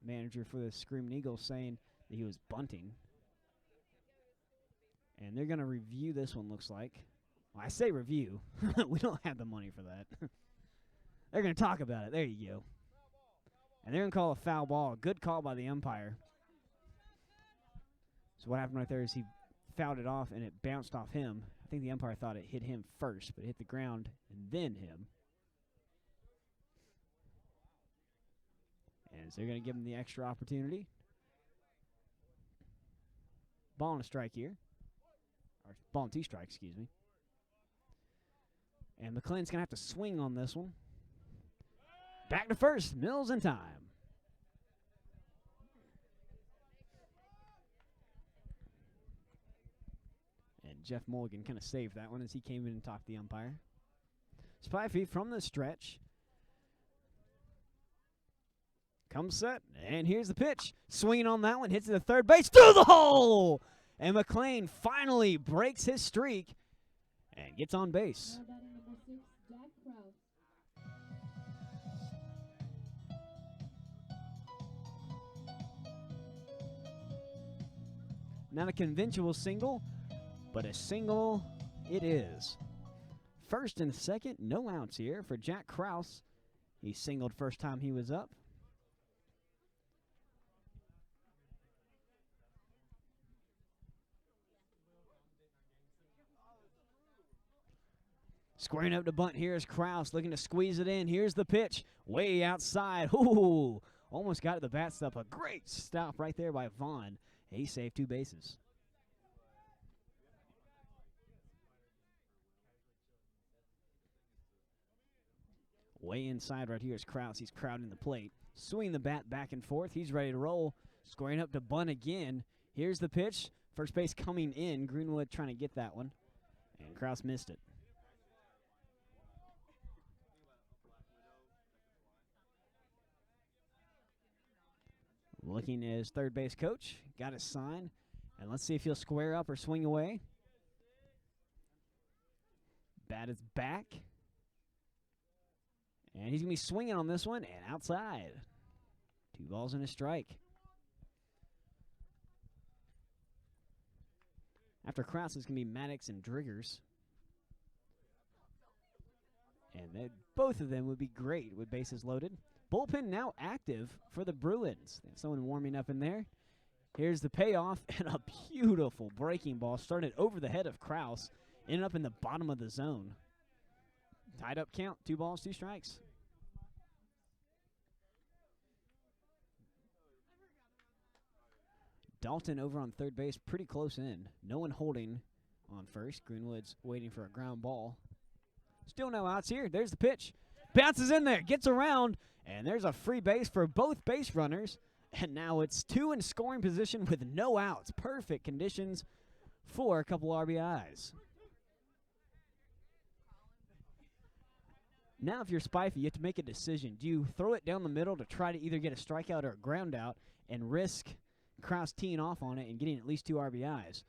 Manager for the Screaming Eagles saying that he was bunting. And they're going to review this one, looks like. Well, I say review. We don't have the money for that. They're going to talk about it. There you go. And they're going to call a foul ball. Good call by the umpire. So what happened right there is he fouled it off, and it bounced off him. I think the umpire thought it hit him first, but it hit the ground and then him. And so they're going to give him the extra opportunity. Ball and a strike here. Or ball and 2 strikes, excuse me. And McLean's going to have to swing on this one. Back to first. Mills in time. And Jeff Mulligan kind of saved that one as he came in and talked to the umpire. Spivey from the stretch. Comes set, and here's the pitch. Swinging on that one, hits it to third base, through the hole! And McLean finally breaks his streak and gets on base. Now batting number 6, Jack Krause. Not a conventional single, but a single it is. First and second, no outs here for Jack Krause. He singled first time he was up. Squaring up to bunt, here's Krause looking to squeeze it in. Here's the pitch, way outside. Ooh, almost got it the bat stop. A great stop right there by Vaughn. He saved 2 bases. Way inside right here is Krause. He's crowding the plate. Swinging the bat back and forth. He's ready to roll. Squaring up to bunt again. Here's the pitch. First base coming in. Greenwood trying to get that one. And Krause missed it. Looking at his third base coach. Got his sign. And let's see if he'll square up or swing away. Bat is back. And he's going to be swinging on this one and outside. 2 balls and a strike. After Krause, it's going to be Maddox and Driggers. And both of them would be great with bases loaded. Bullpen now active for the Bruins. They have someone warming up in there. Here's the payoff, and a beautiful breaking ball. Started over the head of Krause. Ended up in the bottom of the zone. Tied up count, 2 balls, 2 strikes. Dalton over on third base, pretty close in. No one holding on first. Greenwood's waiting for a ground ball. Still no outs here. There's the pitch. Bounces in there, gets around, and there's a free base for both base runners. And now it's 2 in scoring position with no outs. Perfect conditions for a couple RBIs. Now if you're Spivey, you have to make a decision. Do you throw it down the middle to try to either get a strikeout or a ground out and risk Kraus teeing off on it and getting at least 2 RBIs?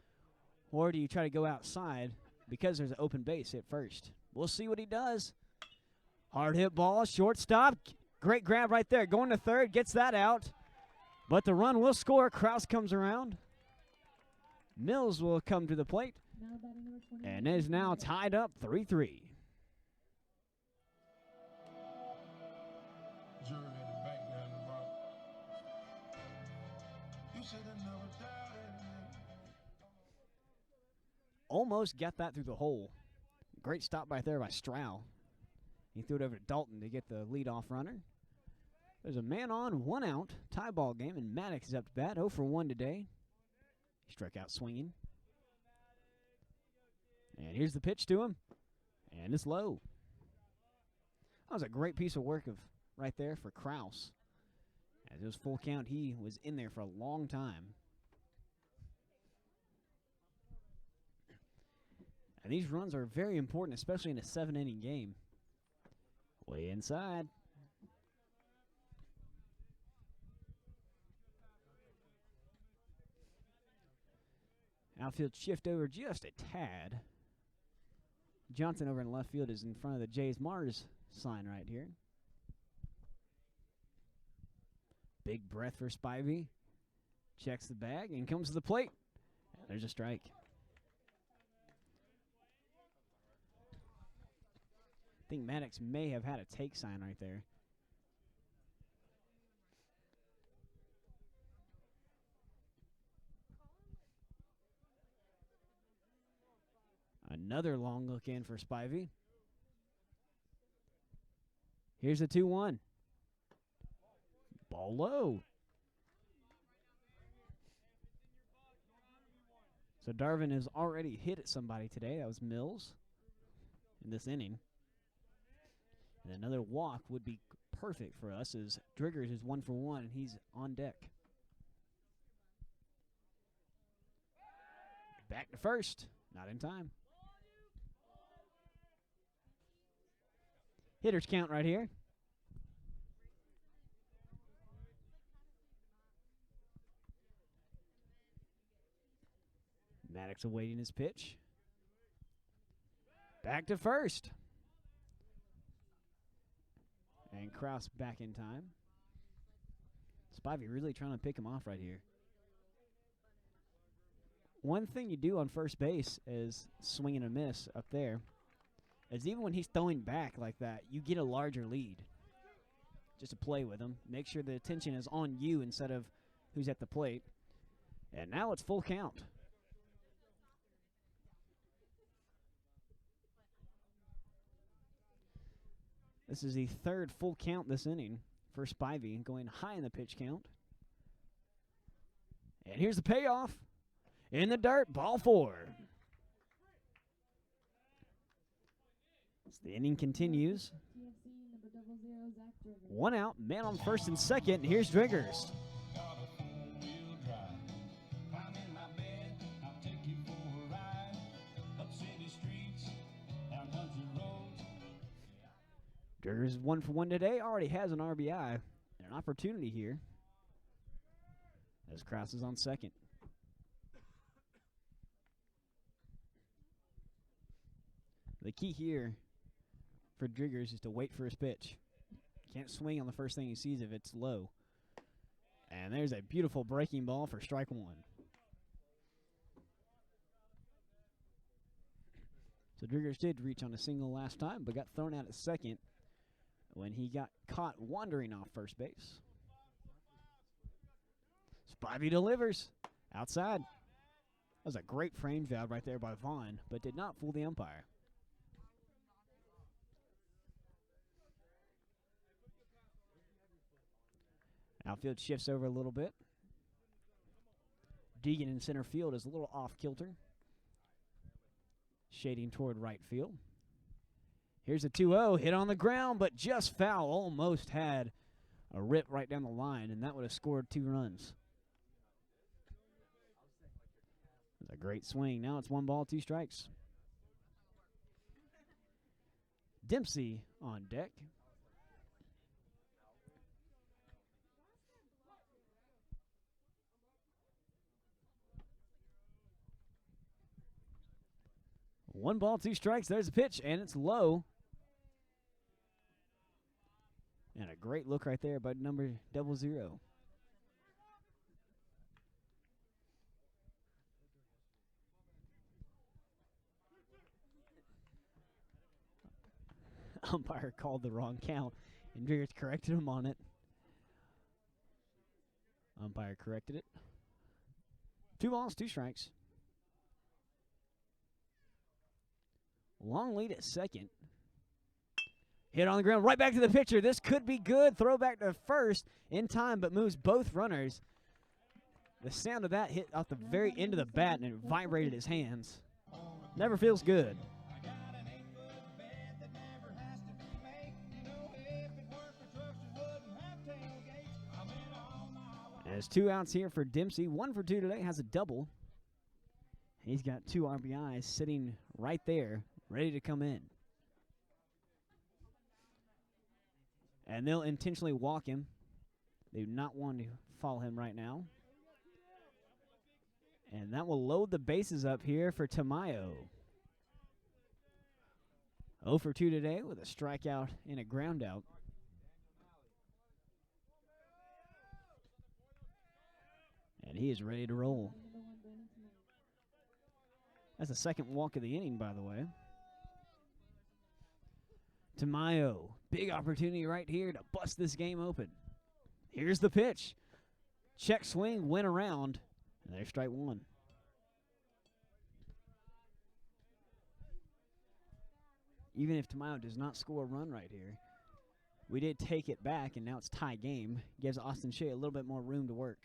Or do you try to go outside because there's an open base at first? We'll see what he does. Hard hit ball, shortstop. Great grab right there. Going to third, gets that out. But the run will score. Kraus comes around. Mills will come to the plate. Now batting number 20. And is now tied up 3-3. Jury in the back there in the front. You should have never doubted me. Almost got that through the hole. Great stop right there by Stroud. He threw it over to Dalton to get the leadoff runner. There's a man on, 1 out, tie ball game, and Maddox is up to bat, 0 for 1 today. He struck out swinging. And here's the pitch to him, and it's low. That was a great piece of work right there for Kraus. As it was full count, he was in there for a long time. And these runs are very important, especially in a 7-inning game. Way inside. Outfield shift over just a tad. Johnson over in left field is in front of the Jays Mars sign right here. Big breath for Spivey. Checks the bag and comes to the plate. And there's a strike. I think Maddox may have had a take sign right there. Another long look in for Spivey. Here's the 2-1. Ball low. So Darvin has already hit at somebody today. That was Mills in this inning. And another walk would be perfect for us as Driggers is 1 for 1 and he's on deck. Back to first. Not in time. Hitters count right here. Maddox awaiting his pitch. Back to first. And Kraus back in time. Spivey really trying to pick him off right here. One thing you do on first base is swing and a miss up there. Is even when he's throwing back like that, you get a larger lead. Just to play with him. Make sure the attention is on you instead of who's at the plate. And now it's full count. This is the 3rd full count this inning for Spivey, going high in the pitch count. And here's the payoff. In the dirt, ball 4. The inning continues. TFC number 00, Zach Driggers. 1 out, man on first and second. Here's Driggers. Driggers is 1 for 1 today. Already has an RBI and an opportunity here. As Kraus is on second. The key here for Driggers is to wait for his pitch. Can't swing on the first thing he sees if it's low. And there's a beautiful breaking ball for strike 1. So Driggers did reach on a single last time, but got thrown out at second when he got caught wandering off first base. Spivey delivers outside. That was a great frame job right there by Vaughn, but did not fool the umpire. Outfield shifts over a little bit. Deegan in center field is a little off kilter. Shading toward right field. Here's a 2-0, hit on the ground, but just foul. Almost had a rip right down the line, and that would have scored 2 runs. It was a great swing. Now it's 1 ball, 2 strikes. Dempsey on deck. One ball, 2 strikes. There's a pitch, and it's low. And a great look right there by number 00. Umpire called the wrong count, and Dreers corrected him on it. Umpire corrected it. 2 balls, 2 strikes. Long lead at second. Hit on the ground, right back to the pitcher. This could be good. Throw back to first in time, but moves both runners. The sound of that hit off the very end of the bat, and it vibrated his hands. Never feels good. There's 2 outs here for Dempsey. 1 for 2 today. Has a double. He's got 2 RBIs sitting right there, ready to come in. And they'll intentionally walk him. They do not want to follow him right now. And that will load the bases up here for Tamayo. 0 for 2 today with a strikeout and a ground out. And he is ready to roll. That's the second walk of the inning, by the way. Tamayo, big opportunity right here to bust this game open. Here's the pitch. Check swing, went around, and there's strike 1. Even if Tamayo does not score a run right here, we did take it back, and now it's tie game. Gives Austin Shea a little bit more room to work.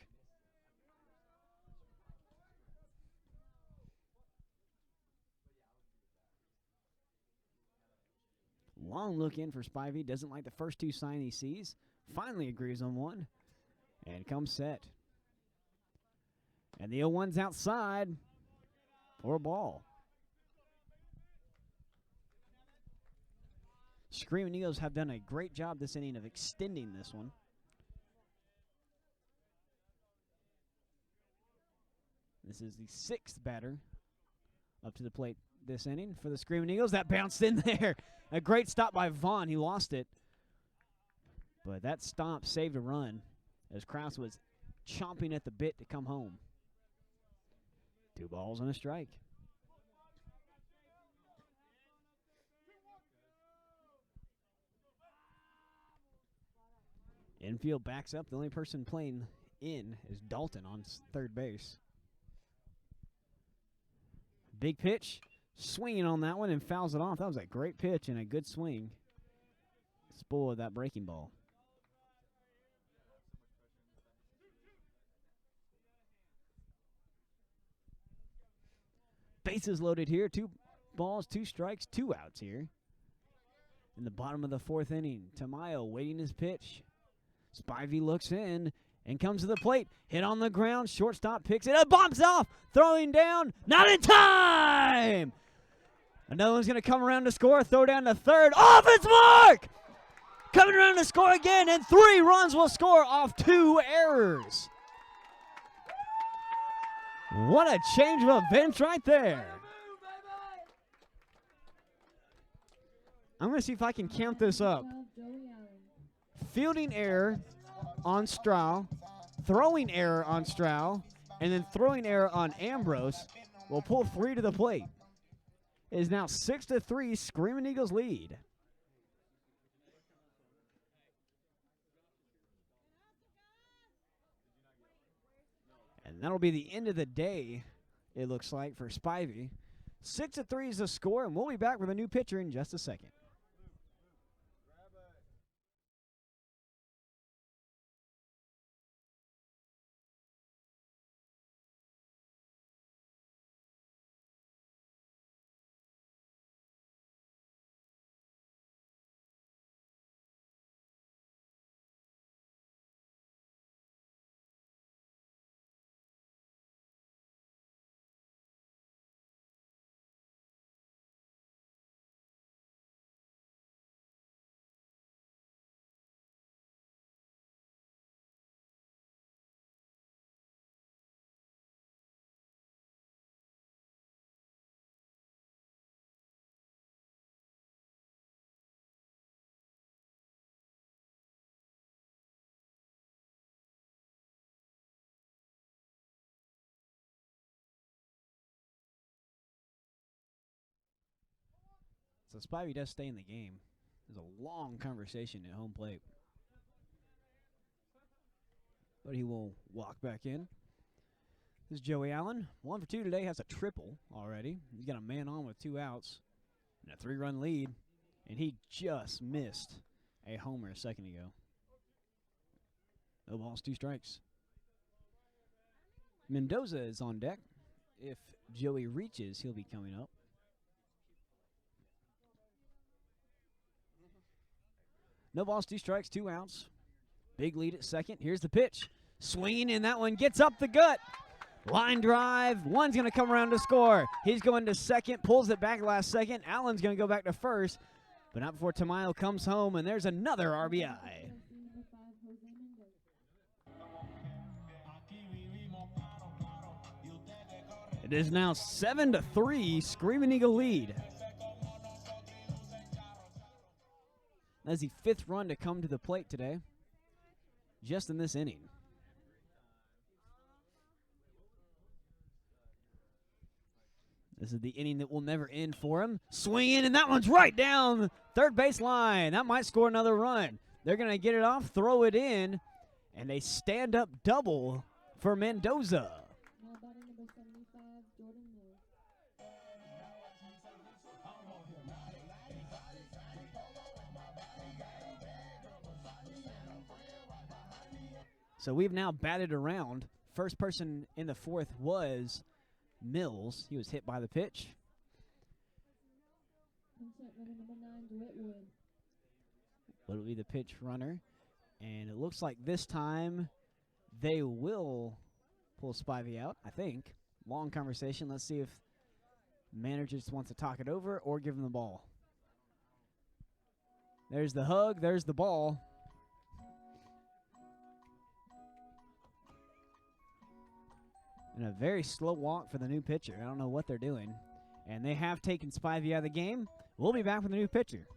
Long look in for Spivey. Doesn't like the first 2 sign he sees. Finally agrees on one. And comes set. And the 0-1's outside for a ball. Screaming Eagles have done a great job this inning of extending this one. This is the 6th batter up to the plate this inning for the Screaming Eagles. That bounced in there. A great stop by Vaughn. He lost it. But that stomp saved a run as Krause was chomping at the bit to come home. 2 balls and a strike. Infield backs up. The only person playing in is Dalton on third base. Big pitch. Swinging on that one and fouls it off. That was a great pitch and a good swing. Spoiled that breaking ball. Bases loaded here. 2 balls, 2 strikes, 2 outs here. In the bottom of the 4th inning, Tamayo waiting his pitch. Spivey looks in and comes to the plate. Hit on the ground. Shortstop picks it up. Bumps off. Throwing down. Not in time. Another one's going to come around to score. Throw down to third. Off its mark. Coming around to score again. And 3 runs will score off 2 errors. What a change of events right there. I'm going to see if I can count this up. Fielding error on Stroud, throwing error on Stroud, and then throwing error on Ambrose will pull 3 to the plate. It is now 6-3, Screaming Eagles lead. And that'll be the end of the day, it looks like, for Spivey. 6-3 is the score, and we'll be back with a new pitcher in just a second. So Spivey does stay in the game. There's a long conversation at home plate. But he will walk back in. This is Joey Allen. 1 for 2 today. Has a triple already. He's got a man on with 2 outs and a 3-run lead. And he just missed a homer a second ago. No balls, 2 strikes. Mendoza is on deck. If Joey reaches, he'll be coming up. No balls, 2 strikes, 2 outs. Big lead at second. Here's the pitch. Swinging, and that one gets up the gut. Line drive. One's going to come around to score. He's going to second, pulls it back last second. Allen's going to go back to first, but not before Tamayo comes home, and there's another RBI. It is now 7-3, Screaming Eagle lead. That's the 5th run to come to the plate today, just in this inning. This is the inning that will never end for him. Swinging, and that one's right down third base line. That might score another run. They're going to get it off, throw it in, and a stand-up double for Mendoza. Now batting number 75, Jordan Mills. So we've now batted around. First person in the 4th was Mills. He was hit by the pitch. Pinch hit runner number 9, DeWitt Wood. It'll be the pitch runner. And it looks like this time they will pull Spivey out, I think. Long conversation. Let's see if manager just wants to talk it over or give him the ball. There's the hug. There's the ball. And a very slow walk for the new pitcher. I don't know what they're doing. And they have taken Spivey out of the game. We'll be back with the new pitcher.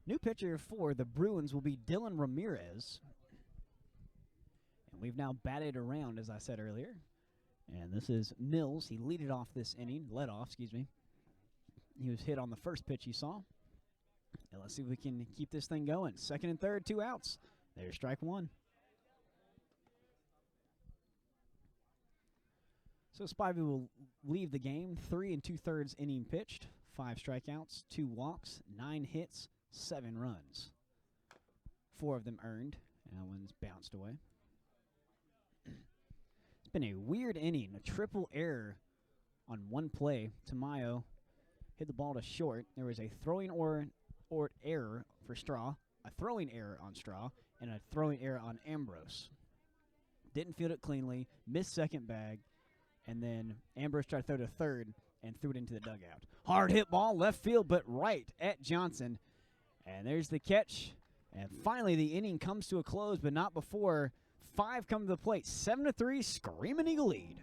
New pitcher for the Bruins will be Dylan Ramirez. And we've now batted around, as I said earlier. And this is Mills. He led off this inning. He was hit on the first pitch he saw. And let's see if we can keep this thing going. Second and third, 2 outs. There's strike one. So Spivey will leave the game. 3 2/3 inning pitched. 5 strikeouts, 2 walks, 9 hits, 7 runs. 4 of them earned, and that one's bounced away. It's been a weird inning. A triple error on one play. Tamayo hit the ball to short. There was a throwing or error for Straw, a throwing error on Straw, and a throwing error on Ambrose. Didn't field it cleanly, missed second bag, and then Ambrose tried to throw to third and threw it into the dugout. Hard hit ball, left field, but right at Johnson. And there's the catch. And finally, the inning comes to a close, but not before 5 come to the plate. 7-3, Screaming Eagle lead.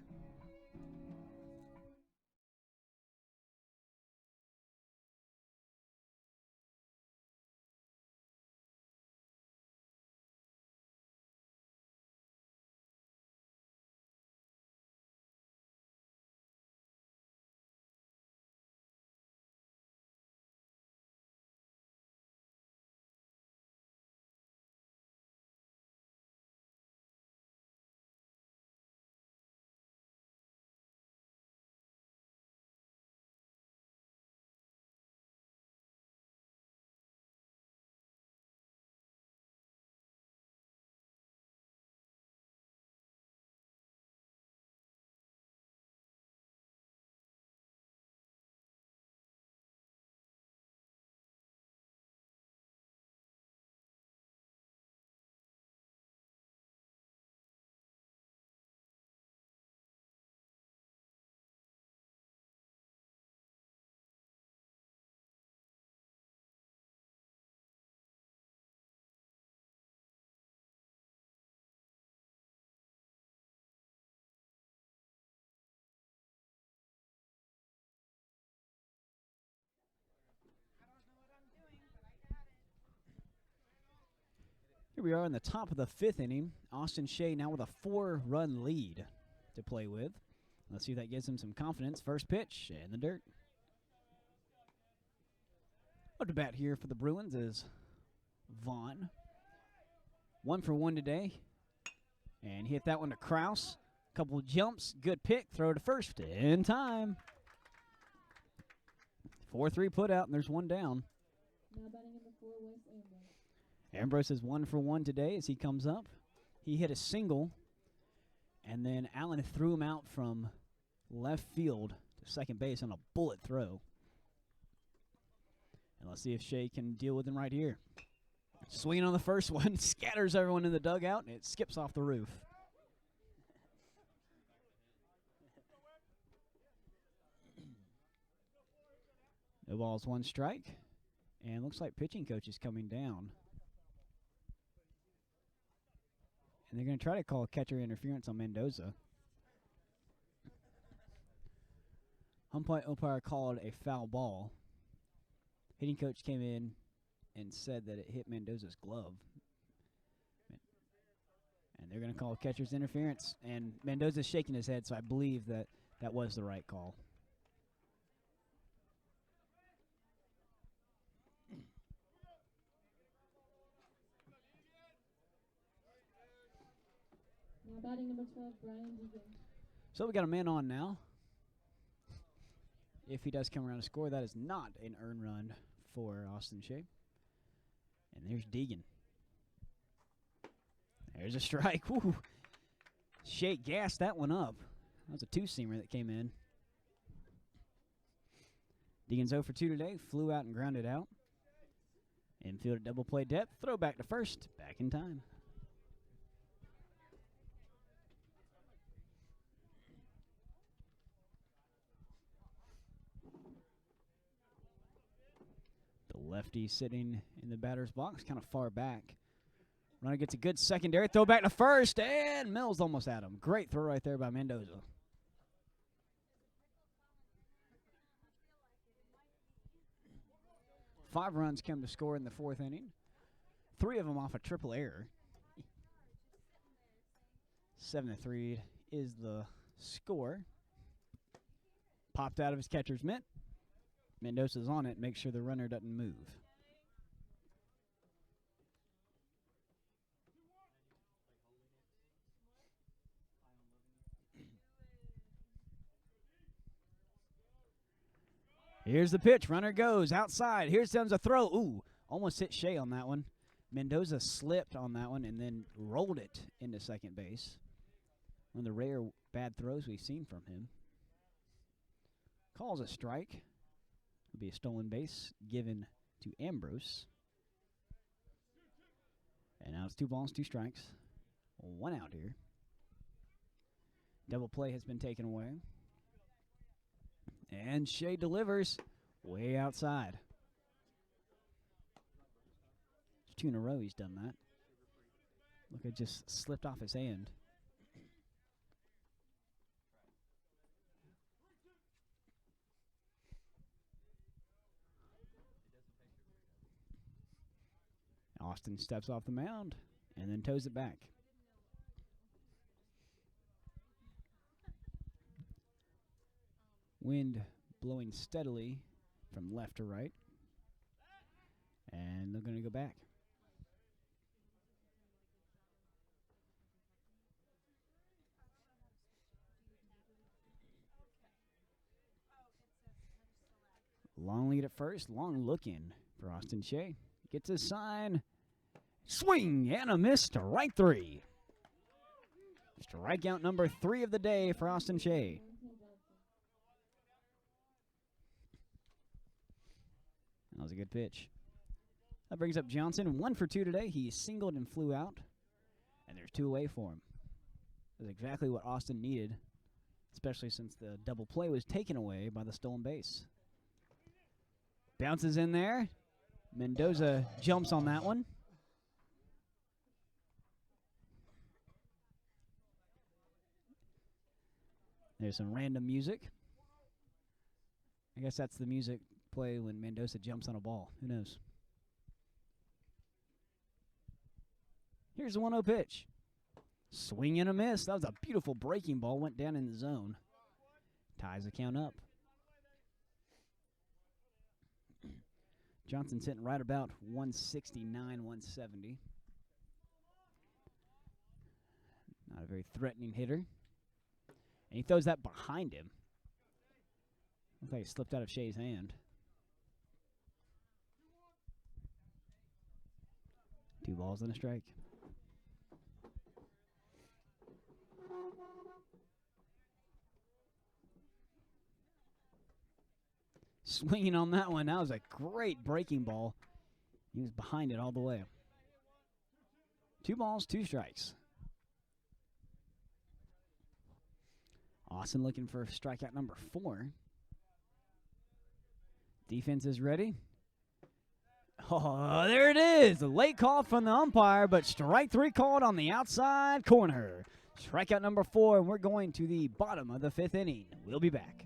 Here we are in the top of the 5th inning. Austin Shea now with a 4-run lead to play with. Let's see if that gives him some confidence. First pitch in the dirt. Up to bat here for the Bruins is Vaughn. 1 for 1 today. And he hit that one to Kraus. Couple of jumps, good pick, throw to first in time. 4-3 put out, and there's one down. Now batting number 4, Wes Ambrose. Ambrose is 1 for 1 today as he comes up. He hit a single, and then Allen threw him out from left field to second base on a bullet throw. And let's see if Shea can deal with him right here. Swinging on the first one, scatters everyone in the dugout, and it skips off the roof. No balls, 1 strike. And looks like pitching coach is coming down. And they're going to try to call catcher interference on Mendoza. Umpire called a foul ball. Hitting coach came in and said that it hit Mendoza's glove. And they're going to call catcher's interference. And Mendoza's shaking his head, so I believe that that was the right call. Now batting number 12, Brian Deegan. So we got a man on now. If he does come around to score, that is not an earned run for Austin Shea. And there's Deegan. There's a strike. Woo. Shea gassed that one up. That was a 2-seamer that came in. Deegan's 0 for 2 today. Flew out and grounded out. Infield at double play depth. Throw back to first. Back in time. Lefty sitting in the batter's box, kind of far back. Runner gets a good secondary throw back to first, and Mills almost had him. Great throw right there by Mendoza. 5 runs come to score in the 4th inning. 3 of them off a triple error. 7-3 is the score. Popped out of his catcher's mitt. Mendoza's on it. Make sure the runner doesn't move. Here's the pitch. Runner goes outside. Here comes a throw. Ooh, almost hit Shea on that one. Mendoza slipped on that one and then rolled it into second base. One of the rare bad throws we've seen from him. Calls a strike. It'll be a stolen base given to Ambrose. And now it's 2 balls, 2 strikes. 1 out here. Double play has been taken away. And Shea delivers way outside. It's 2 in a row he's done that. Look, it just slipped off his hand. Austin steps off the mound and then toes it back. Wind blowing steadily from left to right. And they're going to go back. Long lead at first. Long looking for Austin Shea. Gets his sign. Swing and a miss. Strike 3. Strikeout number 3 of the day for Austin Shea. That was a good pitch. That brings up Johnson. 1 for 2 today. He singled and flew out. And there's 2 away for him. That's exactly what Austin needed, especially since the double play was taken away by the stolen base. Bounces in there. Mendoza jumps on that one. There's some random music. I guess that's the music play when Mendoza jumps on a ball. Who knows? Here's the 1-0 pitch. Swing and a miss. That was a beautiful breaking ball. Went down in the zone. Ties the count up. Johnson's hitting right about 169, 170. Not a very threatening hitter. And he throws that behind him. Looks like it slipped out of Shea's hand. 2 balls and a strike. Swinging on that one. That was a great breaking ball. He was behind it all the way. 2 balls, 2 strikes. Austin looking for strikeout number 4. Defense is ready. Oh, there it is. A late call from the umpire, but strike 3 called on the outside corner. Strikeout number 4, and we're going to the bottom of the 5th inning. We'll be back.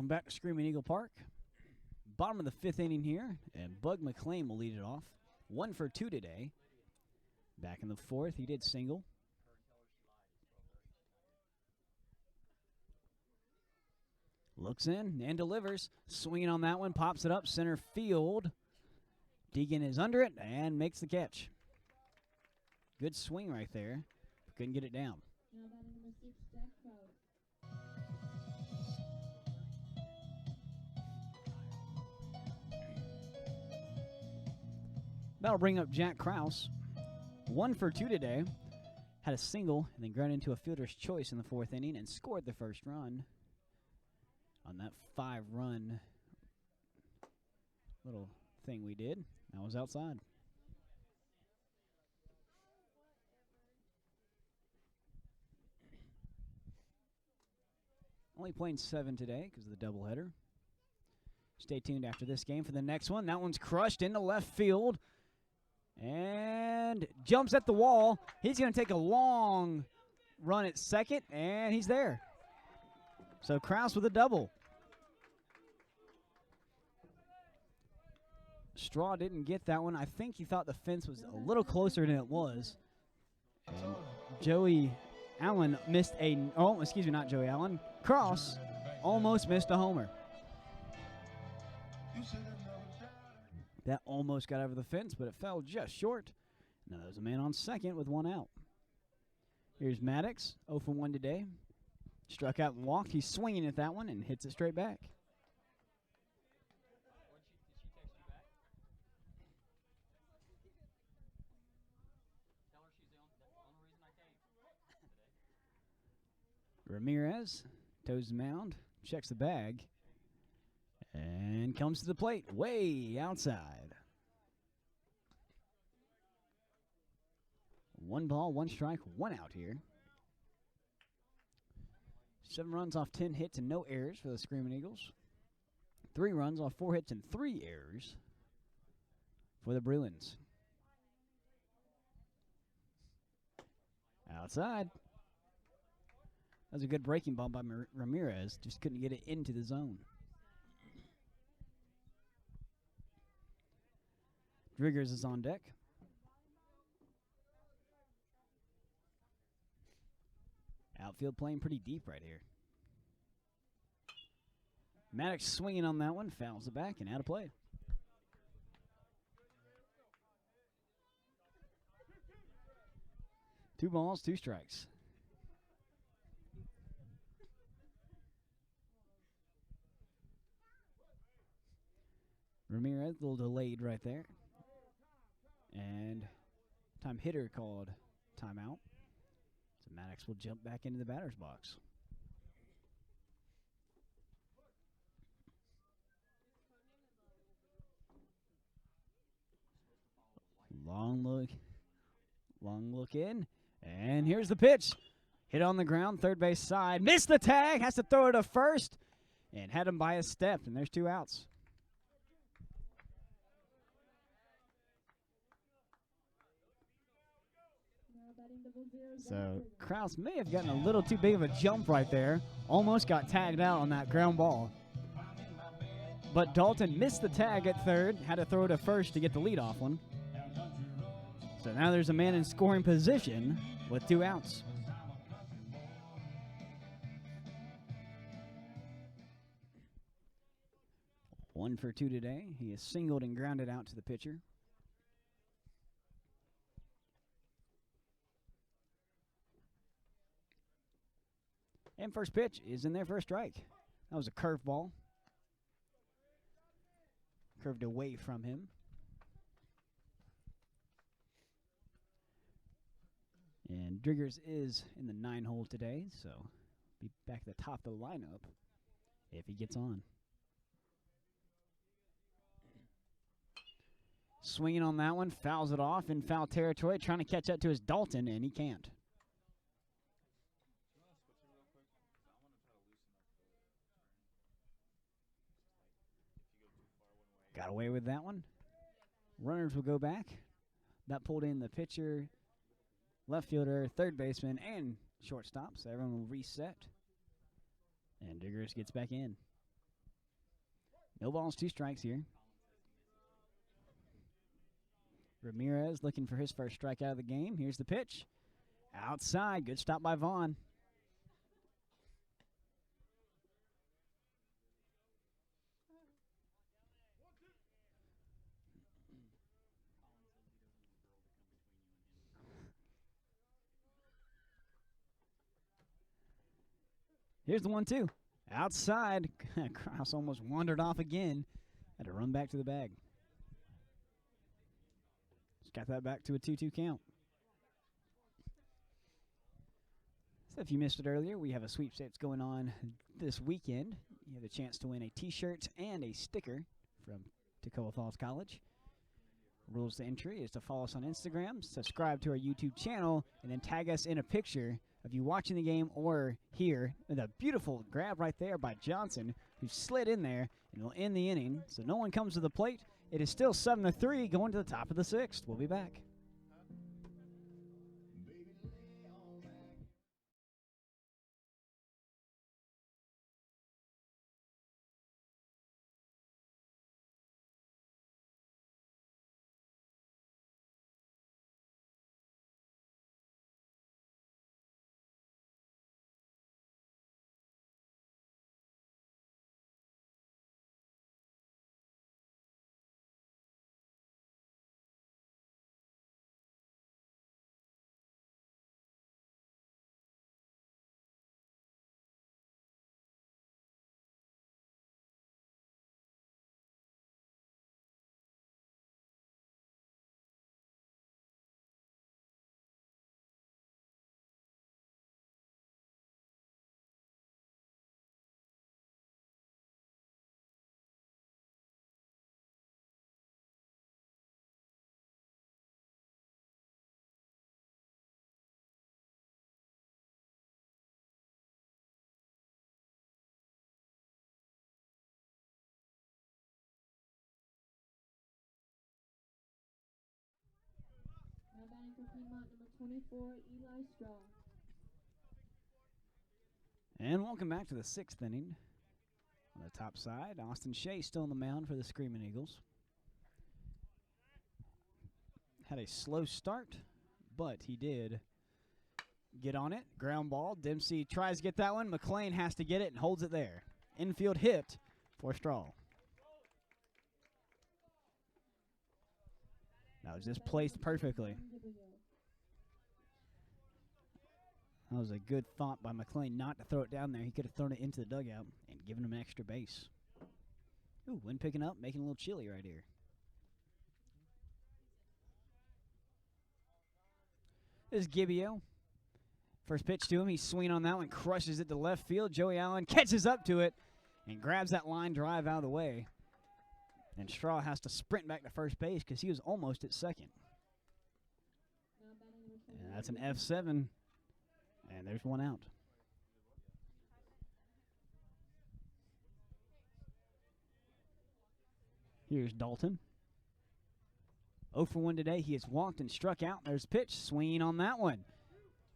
back to Screaming Eagle Park. Bottom of the 5th inning here, and Bug McClain will lead it off. 1 for 2 today. Back in the 4th, he did single. Looks in and delivers. Swinging on that one, pops it up center field. Deegan is under it and makes the catch. Good swing right there. Couldn't get it down. Now batting number 6, Jack Kraus. That'll bring up Jack Kraus. 1 for 2 today. Had a single and then grounded into a fielder's choice in the 4th inning and scored the first run on that 5-run little thing we did. That was outside. Only playing 7 today because of the doubleheader. Stay tuned after this game for the next one. That one's crushed into left field and jumps at the wall. He's going to take a long run at second, and he's there. So Kraus with a double. Straw didn't get that one. I think he thought the fence was a little closer than it was. And Joey Allen missed a, oh, excuse me, not Joey Allen. Cross almost missed a homer. That almost got over the fence, but it fell just short. Now there's a man on second with 1 out. Here's Maddox, 0 for 1 today. Struck out and walked. He's swinging at that one and hits it straight back. Ramirez toes the mound, checks the bag, and comes to the plate way outside. 1 ball, 1 strike, 1 out here. 7 runs off 10 hits and no errors for the Screaming Eagles. 3 runs off 4 hits and 3 errors for the Bruins. Outside. That was a good breaking ball by Ramirez. Just couldn't get it into the zone. Driggers is on deck. Outfield playing pretty deep right here. Maddox swinging on that one, fouls it back and out of play. Two balls, 2 strikes. Ramirez, a little delayed right there. And time hitter called timeout. So Maddox will jump back into the batter's box. Long look in. And here's the pitch. Hit on the ground, third base side. Missed the tag, has to throw it to first. And had him by a step, and there's 2 outs. So Kraus may have gotten a little too big of a jump right there. Almost got tagged out on that ground ball. But Dalton missed the tag at third, had to throw to first to get the leadoff one. So now there's a man in scoring position with 2 outs. One for 2 today. He is singled and grounded out to the pitcher. And first pitch is in there for a strike. That was a curveball. Curved away from him. And Driggers is in the 9-hole today, so be back at the top of the lineup if he gets on. Swinging on that one, fouls it off in foul territory, trying to catch up to his Dalton, and he can't. Got away with that one. Runners will go back. That pulled in the pitcher, left fielder, third baseman, and shortstop, so everyone will reset. And Diggers gets back in. No balls, 2 strikes here. Ramirez looking for his first strikeout of the game. Here's the pitch. Outside. Good stop by Vaughn. Here's the 1-2. Outside. Krause almost wandered off again. Had to run back to the bag. Just got that back to a 2-2 count. So if you missed it earlier, we have a sweepstakes going on this weekend. You have a chance to win a T-shirt and a sticker from Toccoa Falls College. Rules to entry is to follow us on Instagram, subscribe to our YouTube channel, and then tag us in a picture of you watching the game or here. And a beautiful grab right there by Johnson, who slid in there and will end the inning. So no one comes to the plate. It is still 7-3 going to the top of the 6th. We'll be back. Now batting for Piedmont, number 24, Eli Straw. And welcome back to the 6th inning. On the top side, Austin Shea still on the mound for the Screaming Eagles. Had a slow start, but he did get on it. Ground ball. Dempsey tries to get that one. McLean has to get it and holds it there. Infield hit for Straw. That was just placed perfectly. That was a good thought by McLean not to throw it down there. He could have thrown it into the dugout and given him an extra base. Ooh, wind picking up, making a little chilly right here. This is Gibbio. First pitch to him, he's swinging on that one, crushes it to left field. Joey Allen catches up to it and grabs that line drive out of the way. And Straw has to sprint back to first base because he was almost at second. And that's an F7. And there's one out. Here's Dalton. 0 for 1 today. He has walked and struck out. There's pitch. Swinging on that one.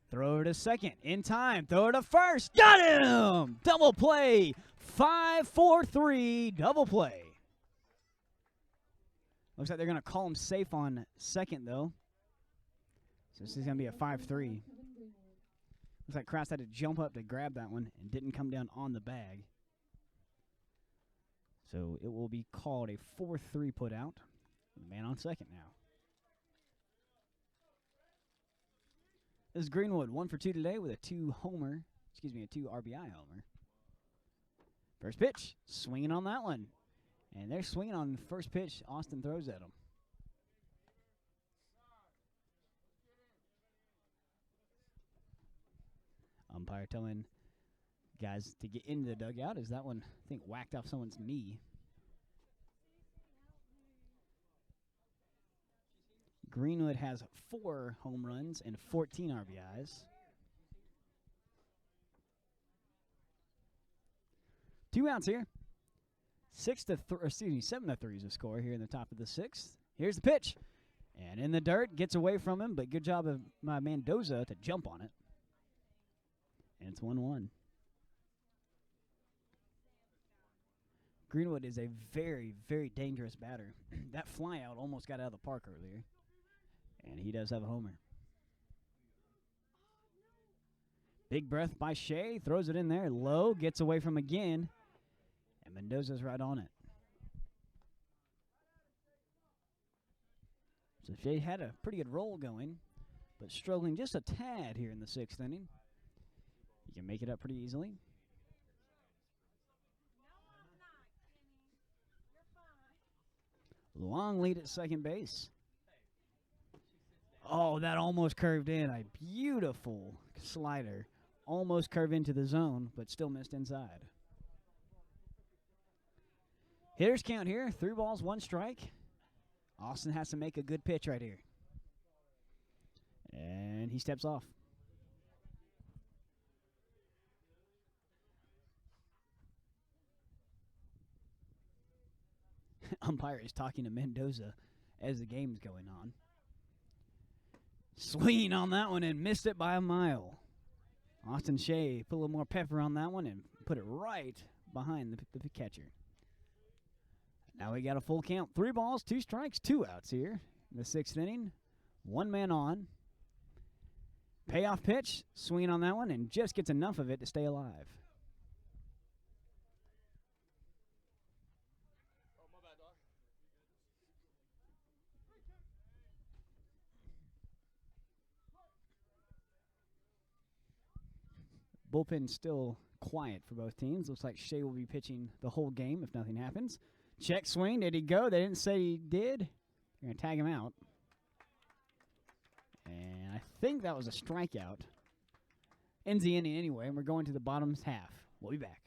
Throw it to second. In time. Throw it to first. Got him! Double play. 5-4-3. Double play. Looks like they're going to call him safe on second, though. So this is going to be a 5-3. Looks like Krause had to jump up to grab that one and didn't come down on the bag. So it will be called a 4-3 put out. The man on second now. This is Greenwood, 1 for 2 today with a 2 RBI homer. First pitch, swinging on that one. And they're swinging on the first pitch Austin throws at him. Umpire telling guys to get into the dugout as that one, I think, whacked off someone's knee. Greenwood has 4 home runs and 14 RBIs. 2 outs here. 7-3 is the score here in the top of the 6th. Here's the pitch. And in the dirt, gets away from him, but good job of my Mendoza to jump on it. And it's 1-1. Greenwood is a very, very dangerous batter. That fly out almost got out of the park earlier. And he does have a homer. Big breath by Shea. Throws it in there. Low. Gets away from again. And Mendoza's right on it. So Shea had a pretty good roll going, but struggling just a tad here in the 6th inning. He can make it up pretty easily. Long lead at second base. Oh, that almost curved in. A beautiful slider. Almost curved into the zone, but still missed inside. Hitters count here. 3 balls, 1 strike. Austin has to make a good pitch right here. And he steps off. Umpire is talking to Mendoza as the game's going on. Swinging on that one and missed it by a mile. Austin Shea put a little more pepper on that one and put it right behind the catcher. Now we got a full count. 3 balls, 2 strikes, 2 outs here in the 6th inning. 1 man on. Payoff pitch, swinging on that one, and just gets enough of it to stay alive. Bullpen still quiet for both teams. Looks like Shea will be pitching the whole game if nothing happens. Check swing. Did he go? They didn't say he did. They're going to tag him out. And I think that was a strikeout. Ends the inning anyway, and we're going to the bottom half. We'll be back.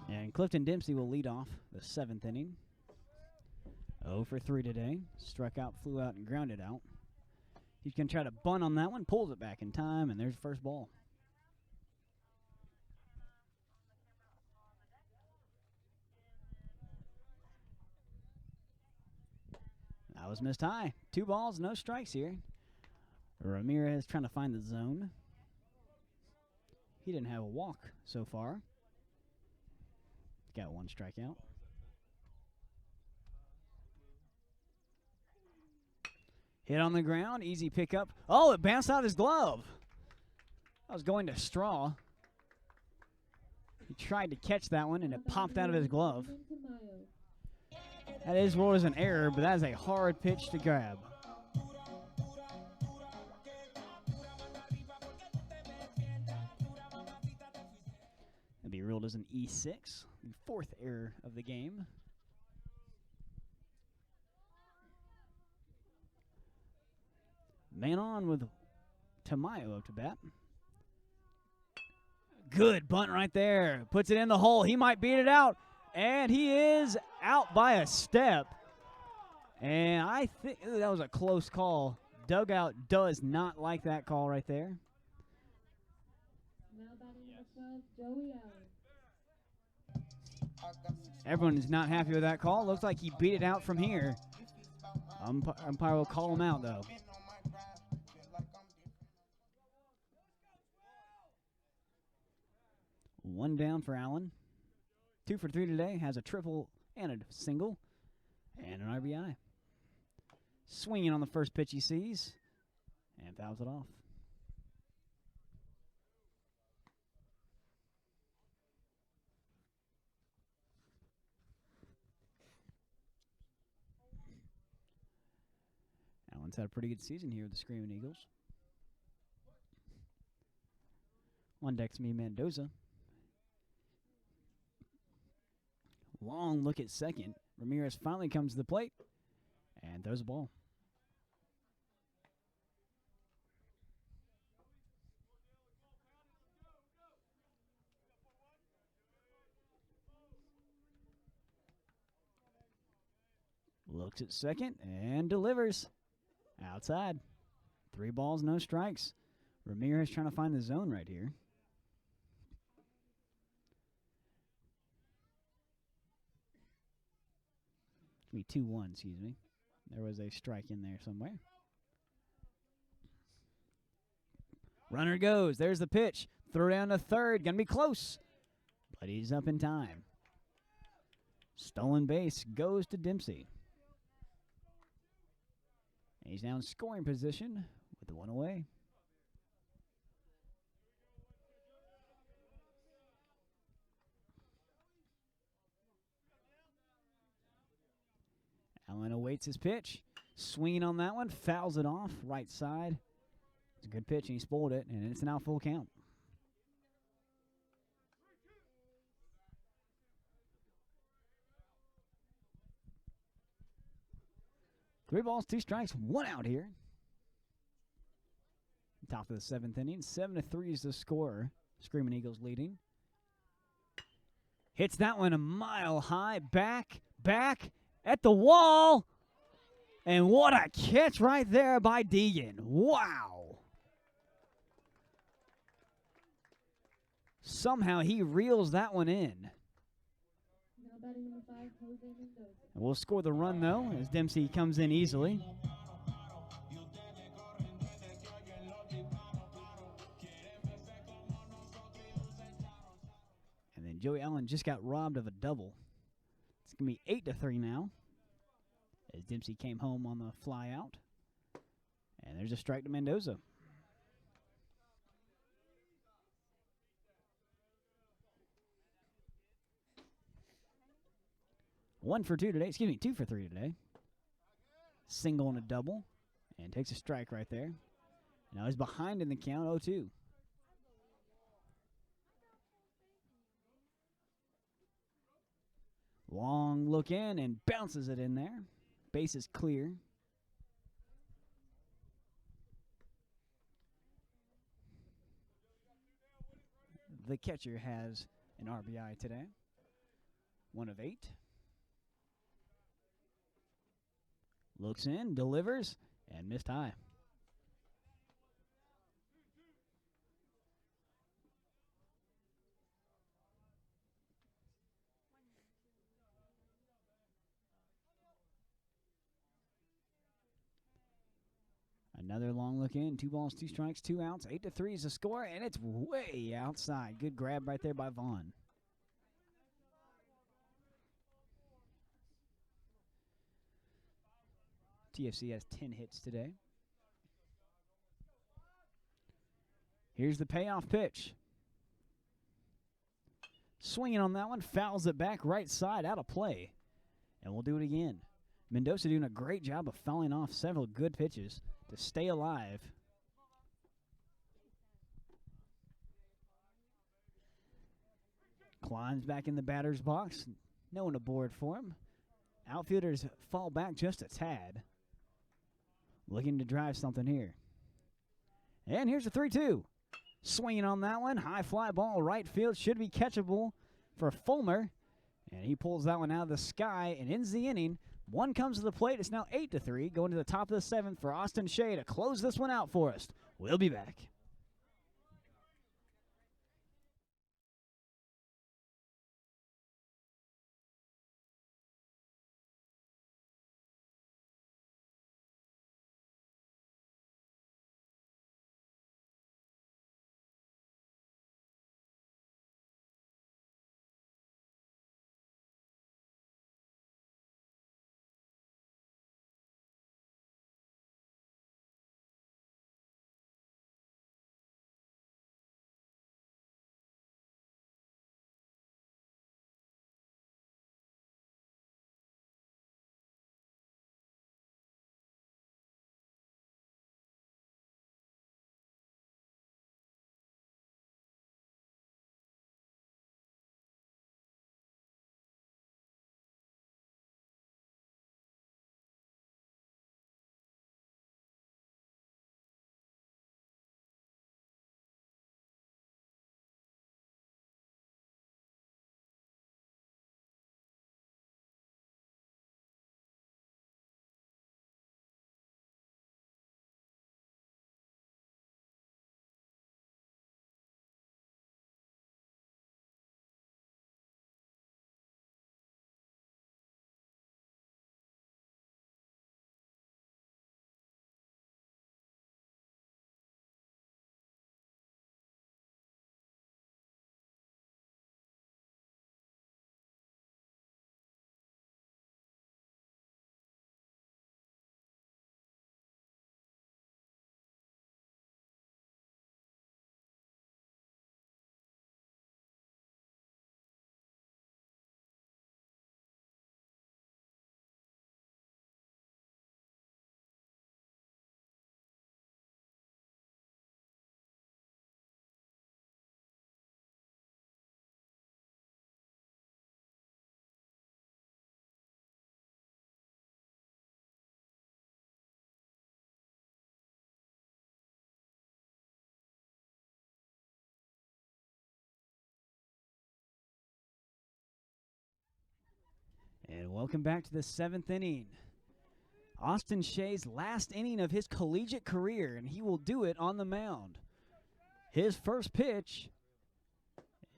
And Clifton Dempsey will lead off the 7th inning. 0 for 3 today. Struck out, flew out, and grounded out. He's going to try to bunt on that one, pulls it back in time, and there's the first ball. That was missed high. 2 balls, no strikes here. Ramirez trying to find the zone. He didn't have a walk so far. Got 1 strikeout. Hit on the ground, easy pickup. Oh, it bounced out of his glove. I was going to Straw. He tried to catch that one, and it popped out of his glove. That is what was an error, but that is a hard pitch to grab. That'd be ruled as an E6, the 4th error of the game. Man on with Tamayo up to bat. Good bunt right there. Puts it in the hole. He might beat it out. And he is out by a step. And I think that was a close call. Dugout does not like that call right there. Now batting number 12, Joey Allen. Everyone is not happy with that call. Looks like he beat it out from here. Umpire will call him out, though. One down for Allen. 2 for 3 today. Has a triple and a single and an RBI. Swinging on the first pitch he sees and fouls it off. Allen's had a pretty good season here with the Screaming Eagles. On deck's me, Mendoza. Long look at second. Ramirez finally comes to the plate and throws the ball. Looks at second and delivers. Outside. 3 balls, no strikes. Ramirez trying to find the zone right here. Be 2-1, excuse me. There was a strike in there somewhere. Runner goes. There's the pitch. Throw down to third. Gonna be close. But he's up in time. Stolen base goes to Dempsey. And he's now in scoring position with the 1 away. Allen awaits his pitch. Swinging on that one. Fouls it off. Right side. It's a good pitch, and he spoiled it, and it's now full count. Three balls, 2 strikes, 1 out here. Top of the 7th inning. 7-3 is the score. Screaming Eagles leading. Hits that one a mile high. Back at the wall. And what a catch right there by Deegan. Wow. Somehow he reels that one in. Now batting number 5, Jose Mendoza. We'll score the run, though, as Dempsey comes in easily. And then Joey Allen just got robbed of a double. It's going to be 8-3 now, as Dempsey came home on the fly out. And there's a strike to Mendoza. One for 2 today. Excuse me, 2 for 3 today. Single and a double. And takes a strike right there. Now he's behind in the count, 0-2. Long look in and bounces it in there. Base is clear. The catcher has an RBI today. 1 of 8. Looks in, delivers, and missed high. Another long look in, 2 balls, 2 strikes, 2 outs, 8-3 is the score, and it's way outside. Good grab right there by Vaughn. TFC has 10 hits today. Here's the payoff pitch. Swinging on that one, fouls it back right side, out of play. And we'll do it again. Mendoza doing a great job of fouling off several good pitches to stay alive. Climbs back in the batter's box. No one aboard for him. Outfielders fall back just a tad. Looking to drive something here. And here's the 3-2. Swinging on that one. High fly ball right field. Should be catchable for Fulmer. And he pulls that one out of the sky and ends the inning. One comes to the plate. It's now 8-3. Going to the top of the 7th for Austin Shea to close this one out for us. We'll be back. And welcome back to the 7th inning. Austin Shea's last inning of his collegiate career, and he will do it on the mound. His first pitch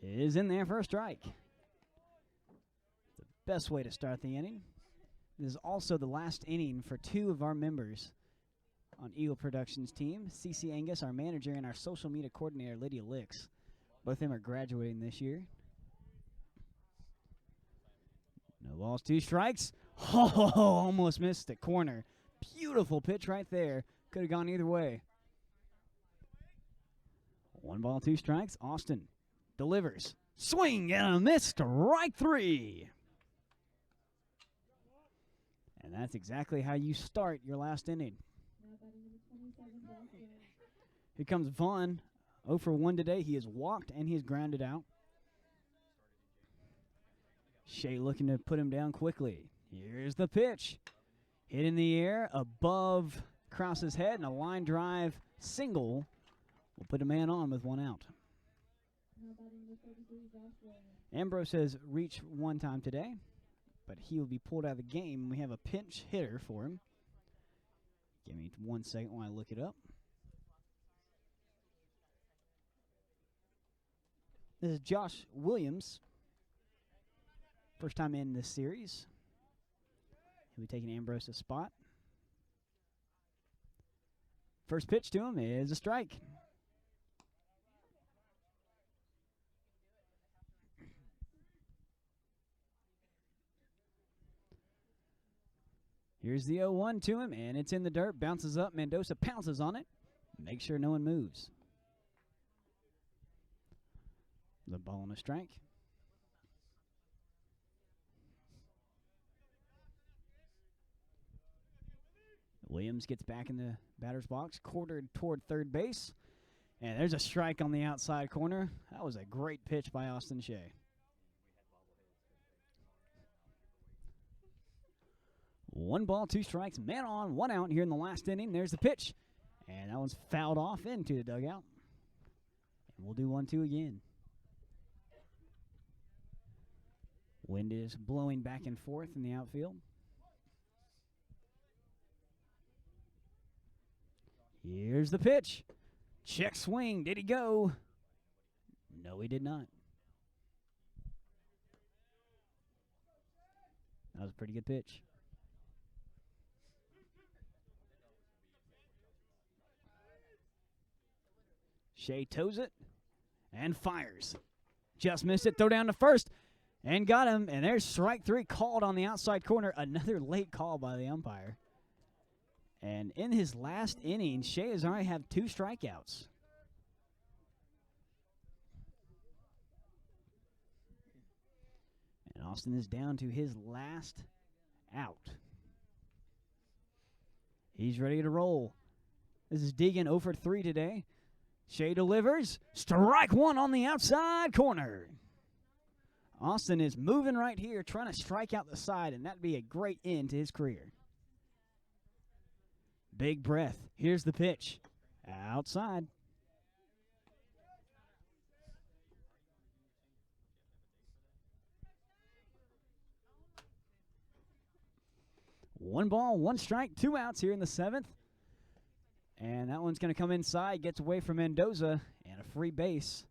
is in there for a strike. The best way to start the inning. This is also the last inning for 2 of our members on Eagle Productions team. CC Angus, our manager, and our social media coordinator, Lydia Licks. Both of them are graduating this year. No balls, 2 strikes. Oh, almost missed the corner. Beautiful pitch right there. Could have gone either way. 1 ball, 2 strikes. Austin delivers. Swing and a miss. Strike 3. And that's exactly how you start your last inning. Here comes Vaughn. 0 for 1 today. He has walked and he has grounded out. Shea looking to put him down quickly. Here's the pitch. Hit in the air above Krause's head, and a line drive single will put a man on with 1 out. Ambrose has reached 1 time today, but he will be pulled out of the game, and we have a pinch hitter for him. Give me 1 second while I look it up. This is Josh Williams. First time in this series. He'll be taking Ambrose's spot. First pitch to him is a strike. Here's the 0-1 to him, and it's in the dirt. Bounces up. Mendoza pounces on it. Make sure no one moves. The ball and a strike. Williams gets back in the batter's box, quartered toward third base. And there's a strike on the outside corner. That was a great pitch by Austin Shea. 1 ball, 2 strikes, man on, 1 out here in the last inning. There's the pitch. And that one's fouled off into the dugout. We'll do 1-2 again. Wind is blowing back and forth in the outfield. Here's the pitch. Check swing. Did he go? No, he did not. That was a pretty good pitch. Shea toes it and fires. Just missed it. Throw down to first and got him. And there's strike 3 called on the outside corner. Another late call by the umpire. And in his last inning, Shea has already had 2 strikeouts. And Austin is down to his last out. He's ready to roll. This is Deegan 0 for 3 today. Shea delivers. Strike 1 on the outside corner. Austin is moving right here, trying to strike out the side, and that'd be a great end to his career. Big breath. Here's the pitch. Outside. One ball, 1 strike, 2 outs here in the 7th. And that one's going to come inside, gets away from Mendoza, and a free base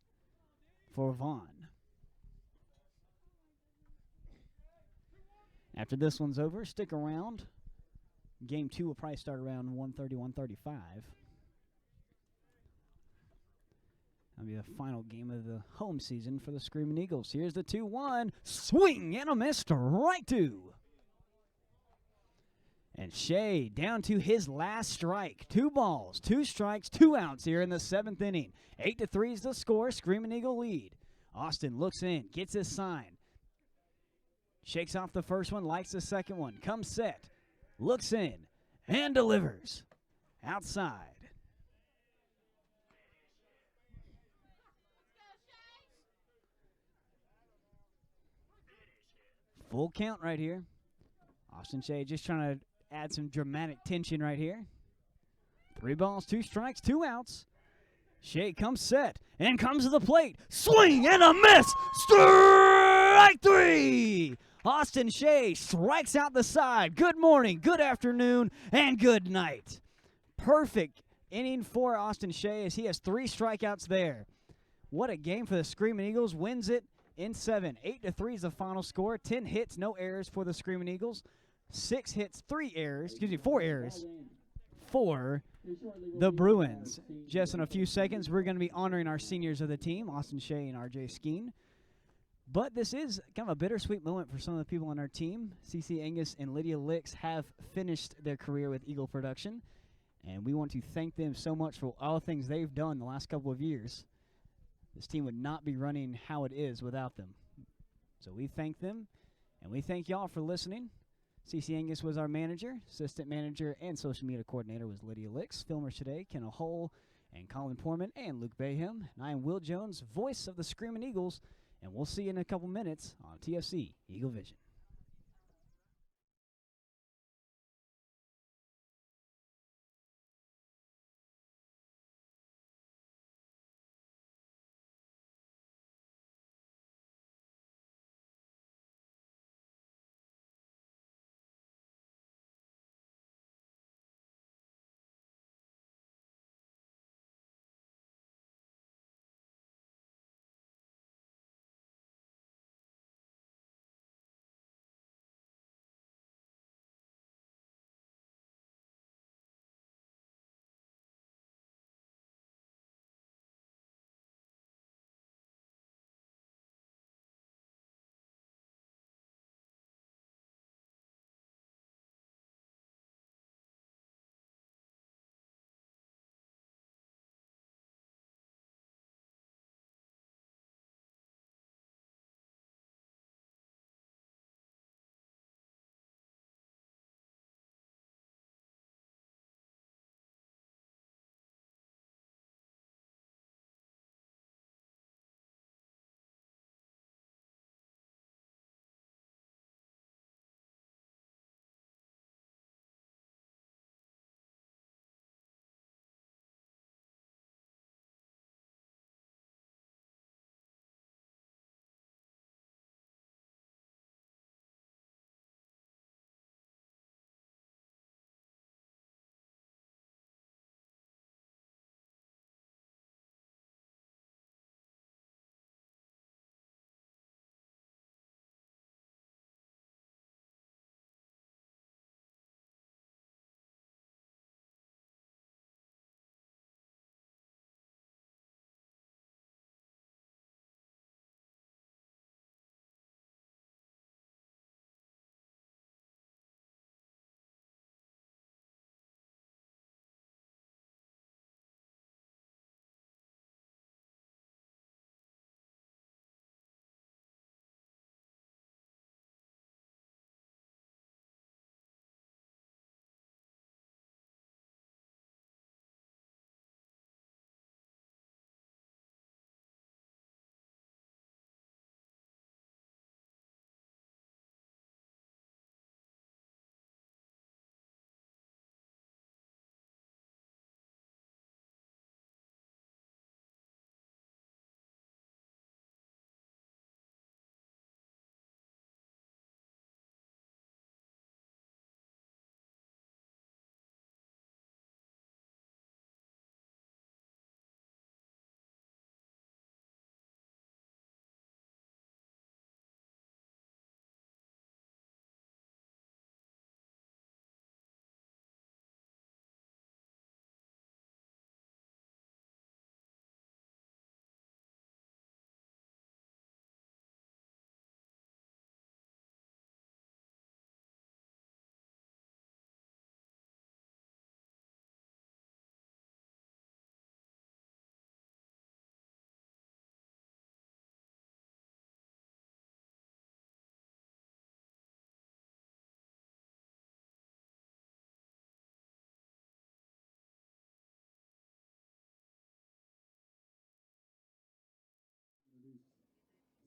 for Vaughn. After this one's over, stick around. Game 2 will probably start around 1:30, 1:35. That'll be the final game of the home season for the Screaming Eagles. Here's the 2-1. Swing and a miss, strike 2. And Shea down to his last strike. 2 balls, 2 strikes, 2 outs here in the 7th inning. 8-3 is the score. Screaming Eagle lead. Austin looks in, gets his sign. Shakes off the first one, likes the second one. Comes set, looks in, and delivers. Outside. Full count right here. Austin Shea just trying to add some dramatic tension right here. 3 balls, 2 strikes, 2 outs. Shea comes set and comes to the plate. Swing and a miss. Strike 3. Austin Shea strikes out the side. Good morning, good afternoon, and good night. Perfect inning for Austin Shea as he has 3 strikeouts there. What a game for the Screaming Eagles. Wins it in 7. 8-3 is the final score. 10 hits, no errors for the Screaming Eagles. 6 hits, 4 errors for the Bruins. Just in a few seconds, we're going to be honoring our seniors of the team, Austin Shea and RJ Skeen. But this is kind of a bittersweet moment for some of the people on our team. CC Angus and Lydia Licks have finished their career with Eagle Production, and we want to thank them so much for all the things they've done the last couple of years. This team would not be running how it is without them. So we thank them, and we thank y'all for listening. CC Angus was our manager. Assistant manager and social media coordinator was Lydia Licks. Filmers today, Kendall Hull and Colin Porman and Luke Bayham. And I am Will Jones, voice of the Screaming Eagles, and we'll see you in a couple minutes on TFC Eagle Vision.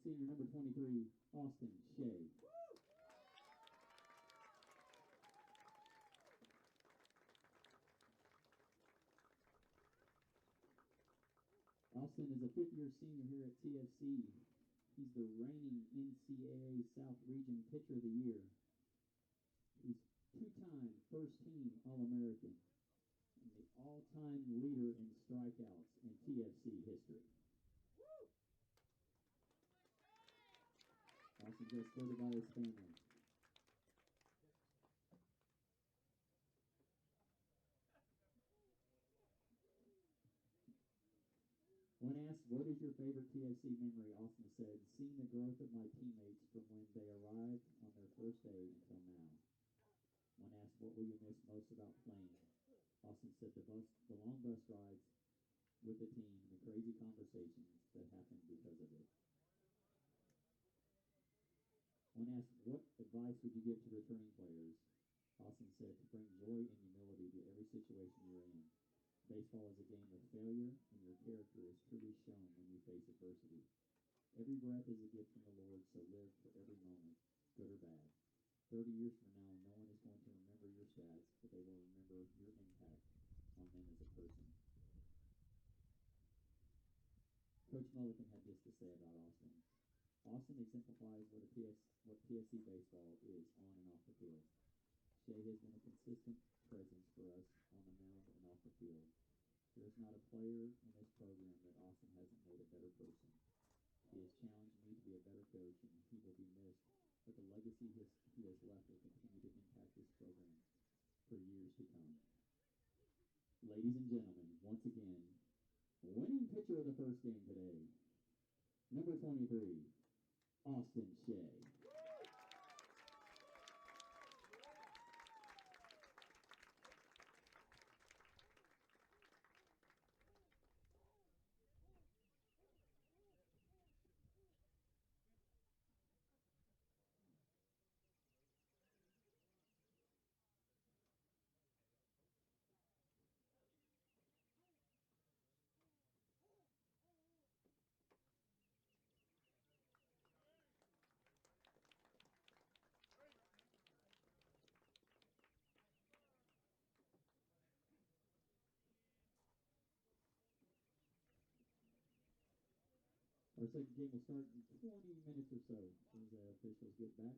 senior number 23, Austin Shea. Austin is a fifth-year senior here at TFC. He's the reigning NCAA South Region Pitcher of the Year. He's two-time first-team All-American and the all-time leader in strikeouts in TFC history. Austin gets supported by his family. When asked, what is your favorite TFC memory, Austin said, seeing the growth of my teammates from when they arrived on their first day until now. When asked, what will you miss most about playing, Austin said the long bus rides with the team and the crazy conversations that happened because of it. When asked, what advice would you give to returning players, Austin said to bring joy and humility to every situation you're in. Baseball is a game of failure, and your character is truly shown when you face adversity. Every breath is a gift from the Lord, so live for every moment, good or bad. 30 years from now, no one is going to remember your stats, but they will remember your impact on them as a person. Coach Mulligan had this to say about Austin. Austin exemplifies what TFC baseball is on and off the field. Shea has been a consistent presence for us on the mound and off the field. There is not a player in this program that Austin hasn't made a better person. He has challenged me to be a better coach, and he will be missed, but the legacy he has left will continue to impact this program for years to come. Ladies and gentlemen, once again, winning pitcher of the first game today, number 23, Austin Shea. Our second game will start in 20 minutes or so as the officials get back.